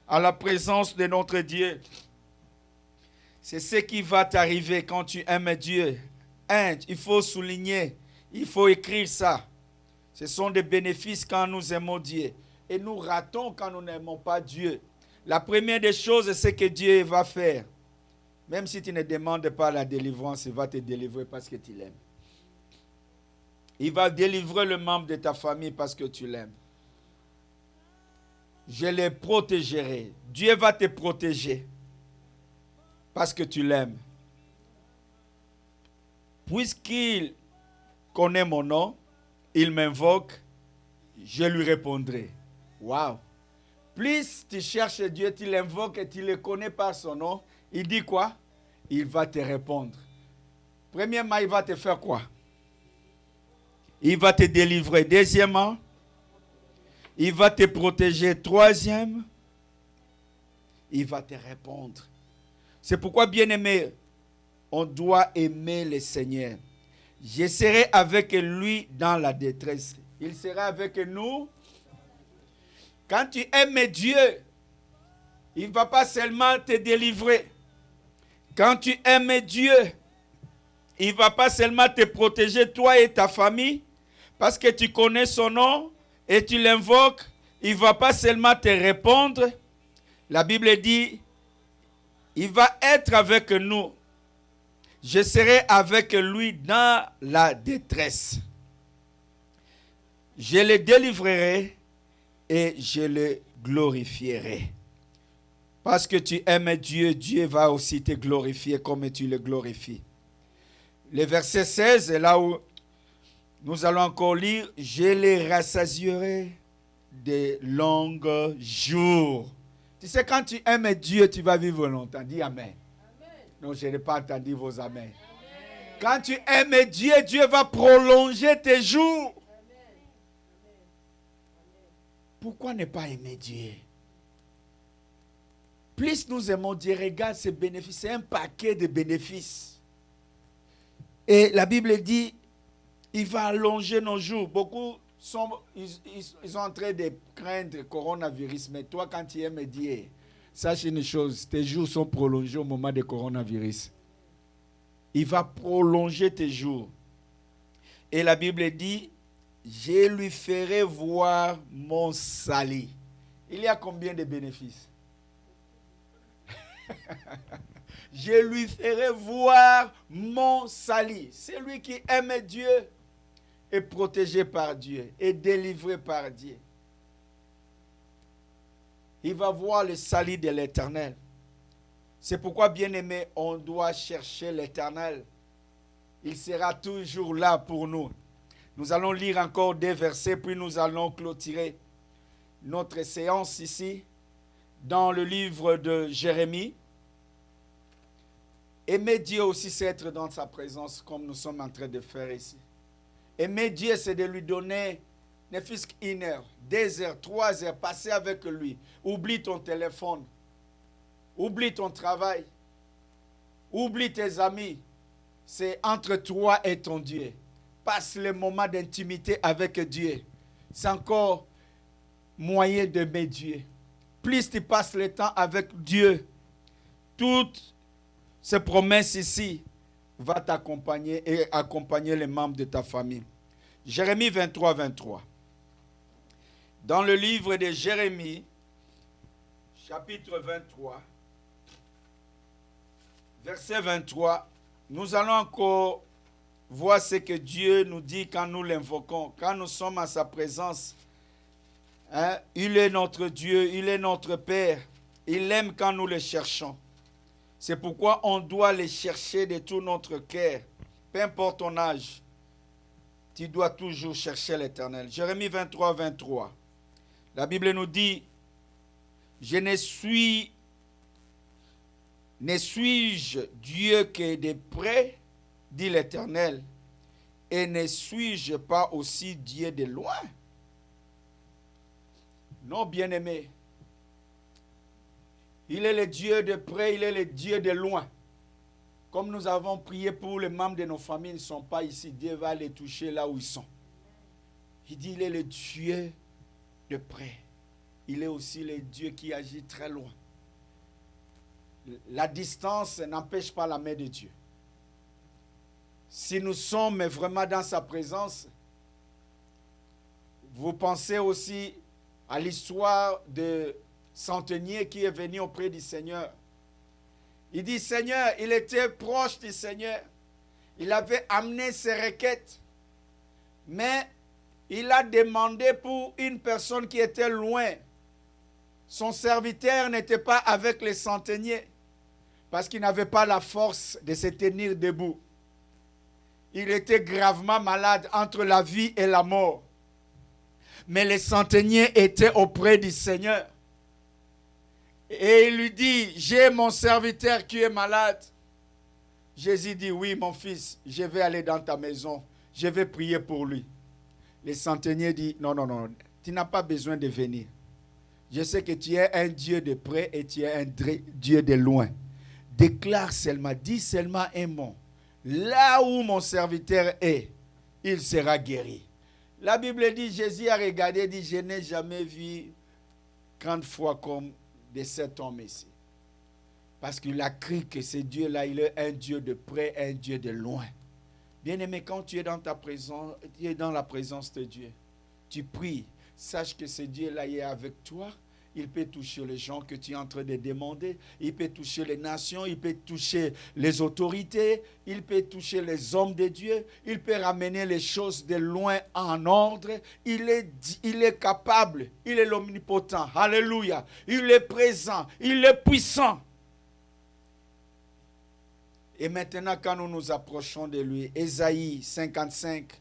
à la présence de notre Dieu. C'est ce qui va t'arriver quand tu aimes Dieu. Il faut souligner, il faut écrire ça. Ce sont des bénéfices quand nous aimons Dieu. Et nous ratons quand nous n'aimons pas Dieu. La première des choses, c'est que Dieu va faire. Même si tu ne demandes pas la délivrance, il va te délivrer parce que tu l'aimes. Il va délivrer le membre de ta famille parce que tu l'aimes. Je les protégerai. Dieu va te protéger parce que tu l'aimes. Puisqu'il connaît mon nom, il m'invoque, je lui répondrai. Wow. Plus tu cherches Dieu, tu l'invoques et tu le connais par son nom, il dit quoi? Il va te répondre. Premièrement, il va te faire quoi? Il va te délivrer. Deuxièmement, il va te protéger. Troisième, il va te répondre. C'est pourquoi, bien-aimé, on doit aimer le Seigneur. Je serai avec lui dans la détresse. Il sera avec nous. Quand tu aimes Dieu, il ne va pas seulement te délivrer. Quand tu aimes Dieu, il ne va pas seulement te protéger, toi et ta famille, Parce que tu connais son nom et tu l'invoques, il ne va pas seulement te répondre. La Bible dit, il va être avec nous. Je serai avec lui dans la détresse. Je le délivrerai et je le glorifierai. Parce que tu aimes Dieu, Dieu va aussi te glorifier comme tu le glorifies. Le verset 16 est là où nous allons encore lire. Je les rassasierai de longs jours. Tu sais, quand tu aimes Dieu, tu vas vivre longtemps. Dis Amen. Non, je n'ai pas entendu vos Amen. Amen. Quand tu aimes Dieu, Dieu va prolonger tes jours. Amen. Pourquoi ne pas aimer Dieu? Plus nous aimons Dieu, regarde ses bénéfices. C'est un paquet de bénéfices. Et la Bible dit, il va allonger nos jours. Beaucoup sont en train de craindre le coronavirus. Mais toi, quand tu aimes Dieu, sache une chose, tes jours sont prolongés au moment du coronavirus. Il va prolonger tes jours. Et la Bible dit, je lui ferai voir mon salut. Il y a combien de bénéfices? Je lui ferai voir mon salut. Celui qui aime Dieu est protégé par Dieu, est délivré par Dieu. Il va voir le salut de l'Éternel. C'est pourquoi, bien-aimé, on doit chercher l'Éternel. Il sera toujours là pour nous. Nous allons lire encore des versets, puis nous allons clôturer notre séance ici, dans le livre de Jérémie. Aimer Dieu aussi, c'est être dans sa présence, comme nous sommes en train de faire ici. Aimer Dieu, c'est de lui donner ne fût-ce qu'une heure, 2 heures, 3 heures, passer avec lui. Oublie ton téléphone. Oublie ton travail. Oublie tes amis. C'est entre toi et ton Dieu. Passe le moment d'intimité avec Dieu. C'est encore moyen d'aimer Dieu. Plus tu passes le temps avec Dieu, toutes ces promesses ici vont t'accompagner et accompagner les membres de ta famille. Jérémie 23, 23. Dans le livre de Jérémie, chapitre 23, verset 23, nous allons encore voir ce que Dieu nous dit quand nous l'invoquons, quand nous sommes à sa présence. Hein? Il est notre Dieu, il est notre Père. Il aime quand nous le cherchons. C'est pourquoi on doit le chercher de tout notre cœur. Peu importe ton âge, tu dois toujours chercher l'Éternel. Jérémie 23, 23. La Bible nous dit, je ne suis-je Dieu que de près, dit l'Éternel, et ne suis-je pas aussi Dieu de loin? Non, bien-aimé. Il est le Dieu de près, il est le Dieu de loin. Comme nous avons prié pour les membres de nos familles, ils ne sont pas ici. Dieu va les toucher là où ils sont. Il dit, il est le Dieu de près. Il est aussi le Dieu qui agit très loin. La distance n'empêche pas la main de Dieu. Si nous sommes vraiment dans sa présence, vous pensez aussi à l'histoire de centenier qui est venu auprès du Seigneur. Il dit, Seigneur, il était proche du Seigneur. Il avait amené ses requêtes. Mais il a demandé pour une personne qui était loin. Son serviteur n'était pas avec les centeniers parce qu'il n'avait pas la force de se tenir debout. Il était gravement malade entre la vie et la mort. Mais les centeniers étaient auprès du Seigneur. Et il lui dit, j'ai mon serviteur qui est malade. Jésus dit, oui mon fils, je vais aller dans ta maison. Je vais prier pour lui. Le centenier dit, non, tu n'as pas besoin de venir. Je sais que tu es un Dieu de près et tu es un Dieu de loin. Déclare seulement, dis seulement un mot. Là où mon serviteur est, il sera guéri. La Bible dit, Jésus a regardé et dit, je n'ai jamais vu grande foi comme de cet homme ici. Parce qu'il a cru que ce Dieu-là, il est un Dieu de près, un Dieu de loin. Bien-aimé, quand tu es dans ta présence, tu es dans la présence de Dieu, tu pries, sache que ce Dieu-là est avec toi. Il peut toucher les gens que tu es en train de demander. Il peut toucher les nations. Il peut toucher les autorités. Il peut toucher les hommes de Dieu. Il peut ramener les choses de loin en ordre. Il est capable. Il est l'omnipotent. Alléluia. Il est présent. Il est puissant. Et maintenant, quand nous nous approchons de lui, Ésaïe 55,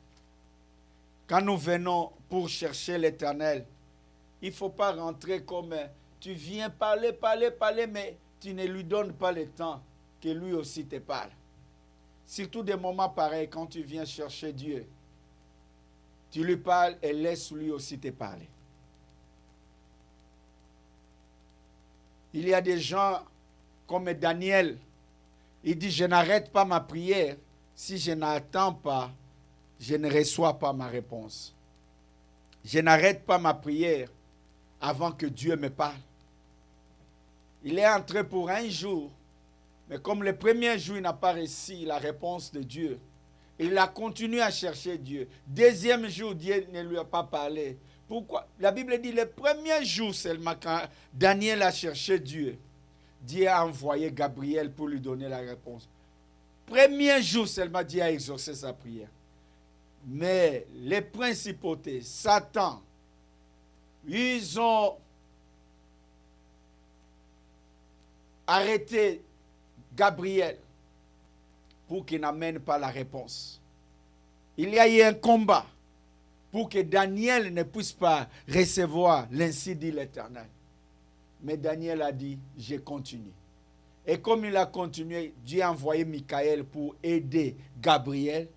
quand nous venons pour chercher l'Éternel, il ne faut pas rentrer comme tu viens parler, mais tu ne lui donnes pas le temps que lui aussi te parle. Surtout des moments pareils, quand tu viens chercher Dieu, tu lui parles et laisse lui aussi te parler. Il y a des gens comme Daniel, il dit, je n'arrête pas ma prière. Si je n'attends pas, je ne reçois pas ma réponse. Je n'arrête pas ma prière avant que Dieu me parle. Il est entré pour un jour, mais comme le premier jour, il n'a pas reçu la réponse de Dieu, il a continué à chercher Dieu. Deuxième jour, Dieu ne lui a pas parlé. Pourquoi? La Bible dit, le premier jour seulement, quand Daniel a cherché Dieu, Dieu a envoyé Gabriel pour lui donner la réponse. Premier jour seulement, Dieu a exaucé sa prière. Mais les principautés, Satan, ils ont arrêté Gabriel pour qu'il n'amène pas la réponse. Il y a eu un combat pour que Daniel ne puisse pas recevoir l'ainsi dit l'Éternel. Mais Daniel a dit, je continue. Et comme il a continué, Dieu a envoyé Michael pour aider Gabriel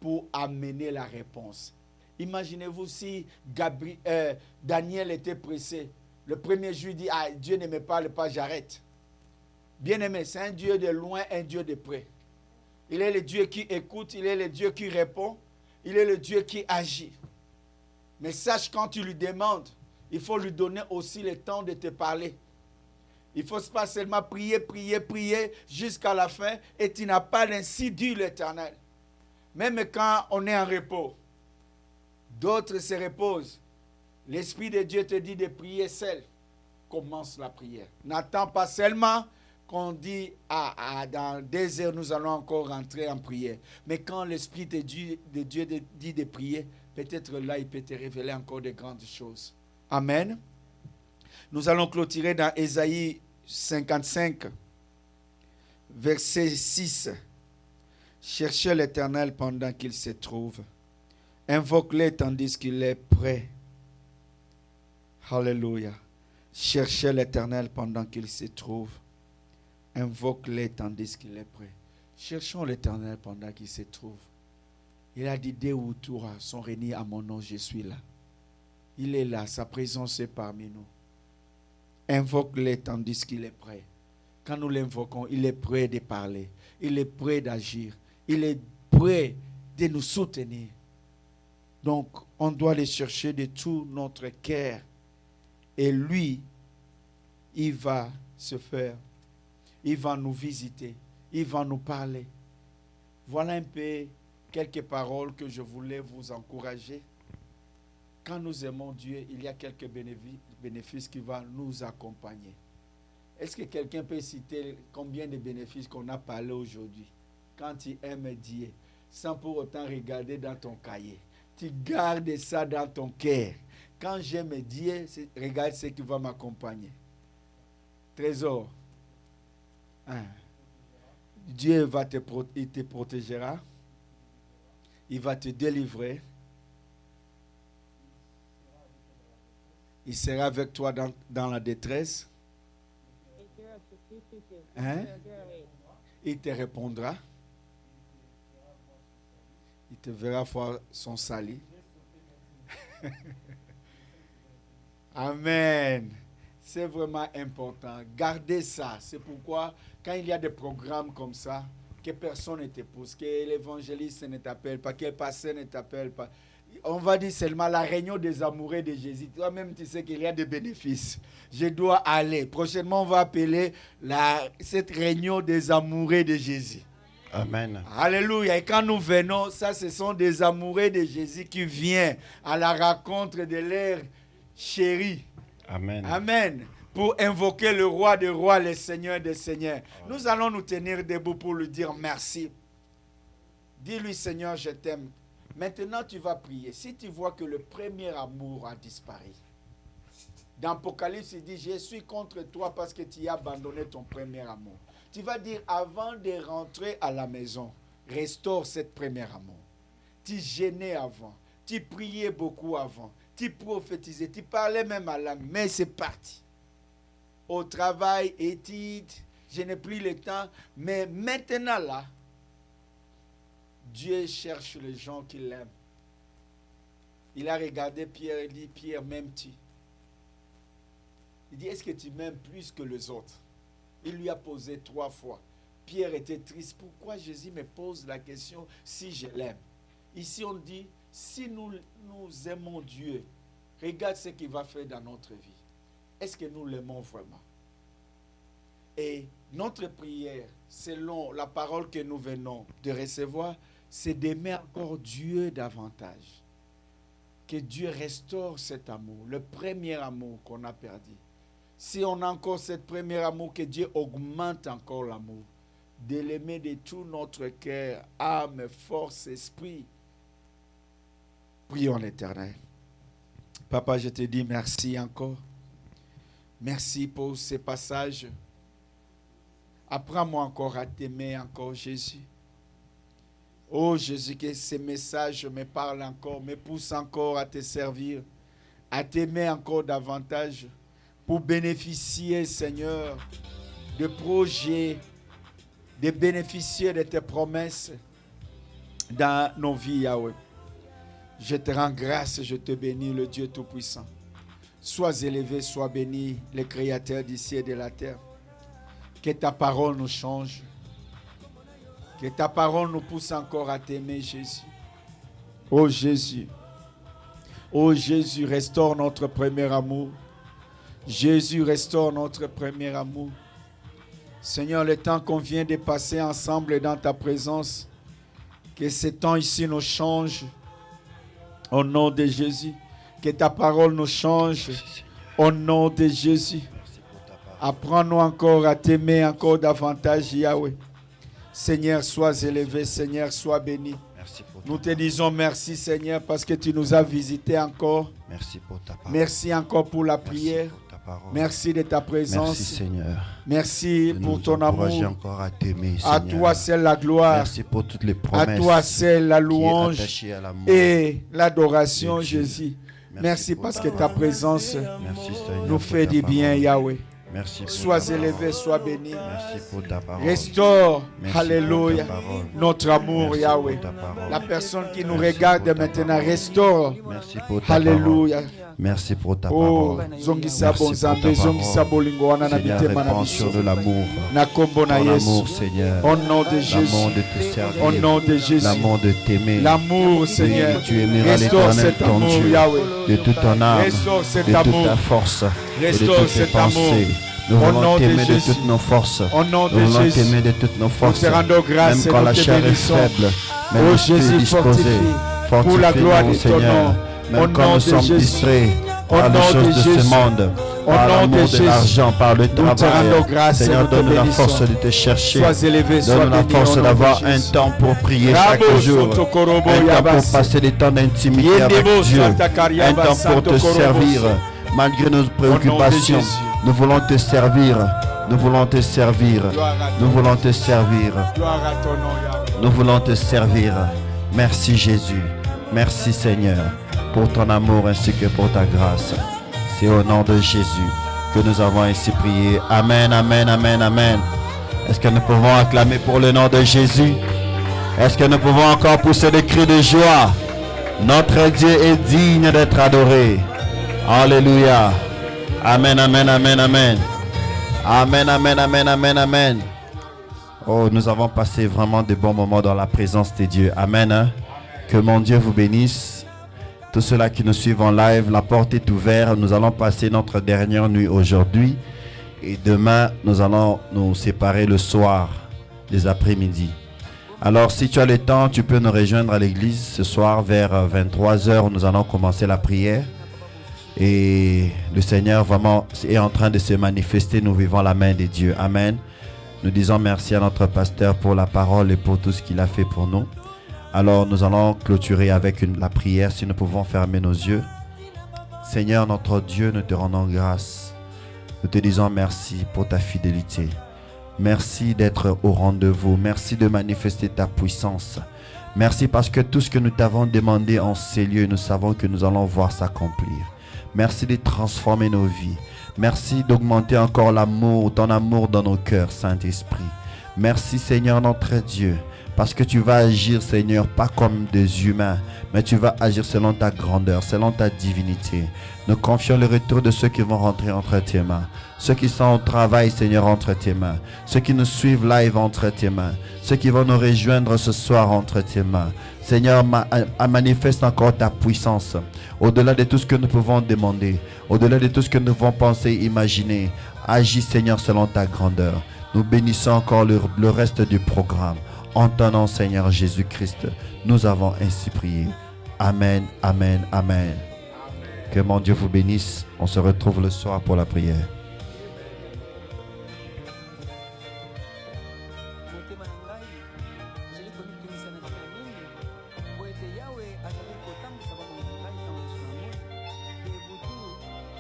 pour amener la réponse. Imaginez-vous si Daniel était pressé. Le premier jour, il dit, ah, Dieu ne me parle pas, j'arrête. Bien-aimé, c'est un Dieu de loin, un Dieu de près. Il est le Dieu qui écoute, il est le Dieu qui répond, il est le Dieu qui agit. Mais sache, quand tu lui demandes, il faut lui donner aussi le temps de te parler. Il ne faut pas seulement prier jusqu'à la fin et tu n'as pas l'ainsi dit l'Éternel. Même quand on est en repos, d'autres se reposent. L'Esprit de Dieu te dit de prier seul. Commence la prière. N'attends pas seulement qu'on dit, dans 2 heures, nous allons encore rentrer en prière. Mais quand l'Esprit de Dieu dit de prier, peut-être là, il peut te révéler encore de grandes choses. Amen. Nous allons clôturer dans Ésaïe 55, verset 6. Cherchez l'Éternel pendant qu'il se trouve. Invoque-le tandis qu'il est prêt. Alléluia. Cherchez l'Éternel pendant qu'il se trouve. Invoque-le tandis qu'il est prêt. Cherchons l'Éternel pendant qu'il se trouve. Il a dit, dès où trois sont réunis à mon nom, je suis là. Il est là, sa présence est parmi nous. Invoque-le tandis qu'il est prêt. Quand nous l'invoquons, il est prêt de parler. Il est prêt d'agir. Il est prêt de nous soutenir. Donc, on doit le chercher de tout notre cœur. Et lui, il va se faire. Il va nous visiter. Il va nous parler. Voilà un peu quelques paroles que je voulais vous encourager. Quand nous aimons Dieu, il y a quelques bénéfices qui vont nous accompagner. Est-ce que quelqu'un peut citer combien de bénéfices qu'on a parlé aujourd'hui? Quand tu aimes Dieu, sans pour autant regarder dans ton cahier, tu gardes ça dans ton cœur. Quand j'aime Dieu, regarde ce qui va m'accompagner. Trésor. Dieu il te protégera. Il va te délivrer. Il sera avec toi dans la détresse. Il te répondra. Il te verra voir son salut. Amen. C'est vraiment important. Gardez ça. C'est pourquoi, quand il y a des programmes comme ça, que personne ne t'épouse, que l'évangéliste ne t'appelle pas, que le pasteur ne t'appelle pas. On va dire seulement la réunion des amoureux de Jésus. Toi-même, tu sais qu'il y a des bénéfices. Je dois aller. Prochainement, on va appeler cette réunion des amoureux de Jésus. Amen. Alléluia. Et quand nous venons, ça, ce sont des amoureux de Jésus qui viennent à la rencontre de leur chéri. Amen. Amen. Pour invoquer le roi des rois, le Seigneur des seigneurs. Nous allons nous tenir debout pour lui dire merci. Dis-lui, Seigneur, je t'aime. Maintenant, tu vas prier. Si tu vois que le premier amour a disparu. Dans Apocalypse, il dit, je suis contre toi parce que tu as abandonné ton premier amour. Tu vas dire, avant de rentrer à la maison, restaure cette premier amour. Tu gênais avant. Tu priais beaucoup avant. Tu prophétisais. Tu parlais même à langue. Mais c'est parti. Au travail, études, je n'ai plus le temps. Mais maintenant là, Dieu cherche les gens qui l'aiment. Il a regardé Pierre et dit, Pierre, m'aimes-tu? Il dit, est-ce que tu m'aimes plus que les autres? Il lui a posé 3 fois. Pierre était triste. Pourquoi Jésus me pose la question si je l'aime? Ici on dit, si nous aimons Dieu, regarde ce qu'il va faire dans notre vie. Est-ce que nous l'aimons vraiment? Et notre prière, selon la parole que nous venons de recevoir, c'est d'aimer encore Dieu davantage. Que Dieu restaure cet amour, le premier amour qu'on a perdu. Si on a encore cet premier amour, que Dieu augmente encore l'amour. De l'aimer de tout notre cœur, âme, force, esprit. Prions l'Éternel. Papa, je te dis merci encore. Merci pour ces passages. Apprends-moi encore à t'aimer encore, Jésus. Oh Jésus, que ces messages me parlent encore, me poussent encore à te servir, à t'aimer encore davantage, pour bénéficier, Seigneur, de projets, de bénéficier de tes promesses dans nos vies, Yahweh. Je te rends grâce, je te bénis, le Dieu Tout-Puissant. Sois élevé, sois béni, le Créateur d'ici et de la terre. Que ta parole nous change. Que ta parole nous pousse encore à t'aimer, Jésus. Oh Jésus. Oh Jésus, restaure notre premier amour. Jésus, restaure notre premier amour. Seigneur, le temps qu'on vient de passer ensemble dans ta présence, que ce temps ici nous change. Au nom de Jésus. Que ta parole nous change. Au nom de Jésus. Apprends-nous encore à t'aimer encore davantage, Yahweh. Seigneur, sois élevé. Seigneur, sois béni. Nous te disons merci, Seigneur, parce que tu nous as visités encore. Merci pour ta parole. Merci encore pour la prière. Merci de ta présence. Merci, Seigneur. Merci pour ton amour. Encore à t'aimer, à toi, c'est la gloire. Merci pour toutes les promesses. À toi, c'est la louange et l'adoration, Jésus. Merci parce que ta présence nous fait du bien, Yahweh. Merci pour sois élevé, sois béni. Merci pour ta parole. Restaure, merci alléluia, notre amour, merci Yahweh. La personne qui nous regarde maintenant, restaure, merci pour ta alléluia. Parole. Merci pour ta parole. Seigneur, répands sur de l'amour. L'amour, Seigneur. Au nom de Jésus. L'amour de te servir. Au nom de Jésus. L'amour de t'aimer. L'amour, Seigneur. Tu aimeras l'Éternel ton Dieu de toute ton âme, de toute ta force et de toutes tes pensées. Nous voulons t'aimer de toutes nos forces. Nous voulons t'aimer de toutes nos forces. Même quand la chair est faible, mais l'esprit est disposé. Fortifie-nous, Seigneur. Même quand nous sommes distraits par les choses de ce monde, par l'amour de l'argent, par le travail, Seigneur, donne-nous la force de te chercher. Donne-nous la force d'avoir un temps pour prier chaque jour. Un temps pour passer des temps d'intimité avec Dieu. Un temps pour te servir. Malgré nos préoccupations, nous voulons te servir. Nous voulons te servir. Nous voulons te servir. Nous voulons te servir. Merci Jésus. Merci Seigneur pour ton amour ainsi que pour ta grâce. C'est au nom de Jésus que nous avons ainsi prié. Amen, amen, amen, amen. Est-ce que nous pouvons acclamer pour le nom de Jésus? Est-ce que nous pouvons encore pousser des cris de joie? Notre Dieu est digne d'être adoré. Alléluia. Amen, amen, amen, amen. Amen, amen, amen, amen, amen. Oh, nous avons passé vraiment de bons moments dans la présence de Dieu. Amen. Hein? Que mon Dieu vous bénisse. Tous ceux-là qui nous suivent en live, la porte est ouverte. Nous allons passer notre dernière nuit aujourd'hui. Et demain, nous allons nous séparer le soir, les après-midi. Alors, si tu as le temps, tu peux nous rejoindre à l'église ce soir vers 23h. Nous allons commencer la prière. Et le Seigneur vraiment est en train de se manifester. Nous vivons la main de Dieu. Amen. Nous disons merci à notre pasteur pour la parole et pour tout ce qu'il a fait pour nous. Alors, nous allons clôturer avec la prière si nous pouvons fermer nos yeux. Seigneur, notre Dieu, nous te rendons grâce. Nous te disons merci pour ta fidélité. Merci d'être au rendez-vous. Merci de manifester ta puissance. Merci parce que tout ce que nous t'avons demandé en ces lieux, nous savons que nous allons voir s'accomplir. Merci de transformer nos vies. Merci d'augmenter encore l'amour, ton amour dans nos cœurs, Saint-Esprit. Merci Seigneur notre Dieu, parce que tu vas agir Seigneur, pas comme des humains, mais tu vas agir selon ta grandeur, selon ta divinité. Nous confions le retour de ceux qui vont rentrer entre tes mains. Ceux qui sont au travail, Seigneur, entre tes mains. Ceux qui nous suivent live entre tes mains. Ceux qui vont nous rejoindre ce soir entre tes mains. Seigneur, manifeste encore ta puissance. Au-delà de tout ce que nous pouvons demander. Au-delà de tout ce que nous pouvons penser, imaginer. Agis, Seigneur, selon ta grandeur. Nous bénissons encore le reste du programme. En ton nom, Seigneur Jésus-Christ, nous avons ainsi prié. Amen, amen, amen. Que mon Dieu vous bénisse. On se retrouve le soir pour la prière.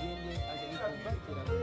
Yende azali kobakela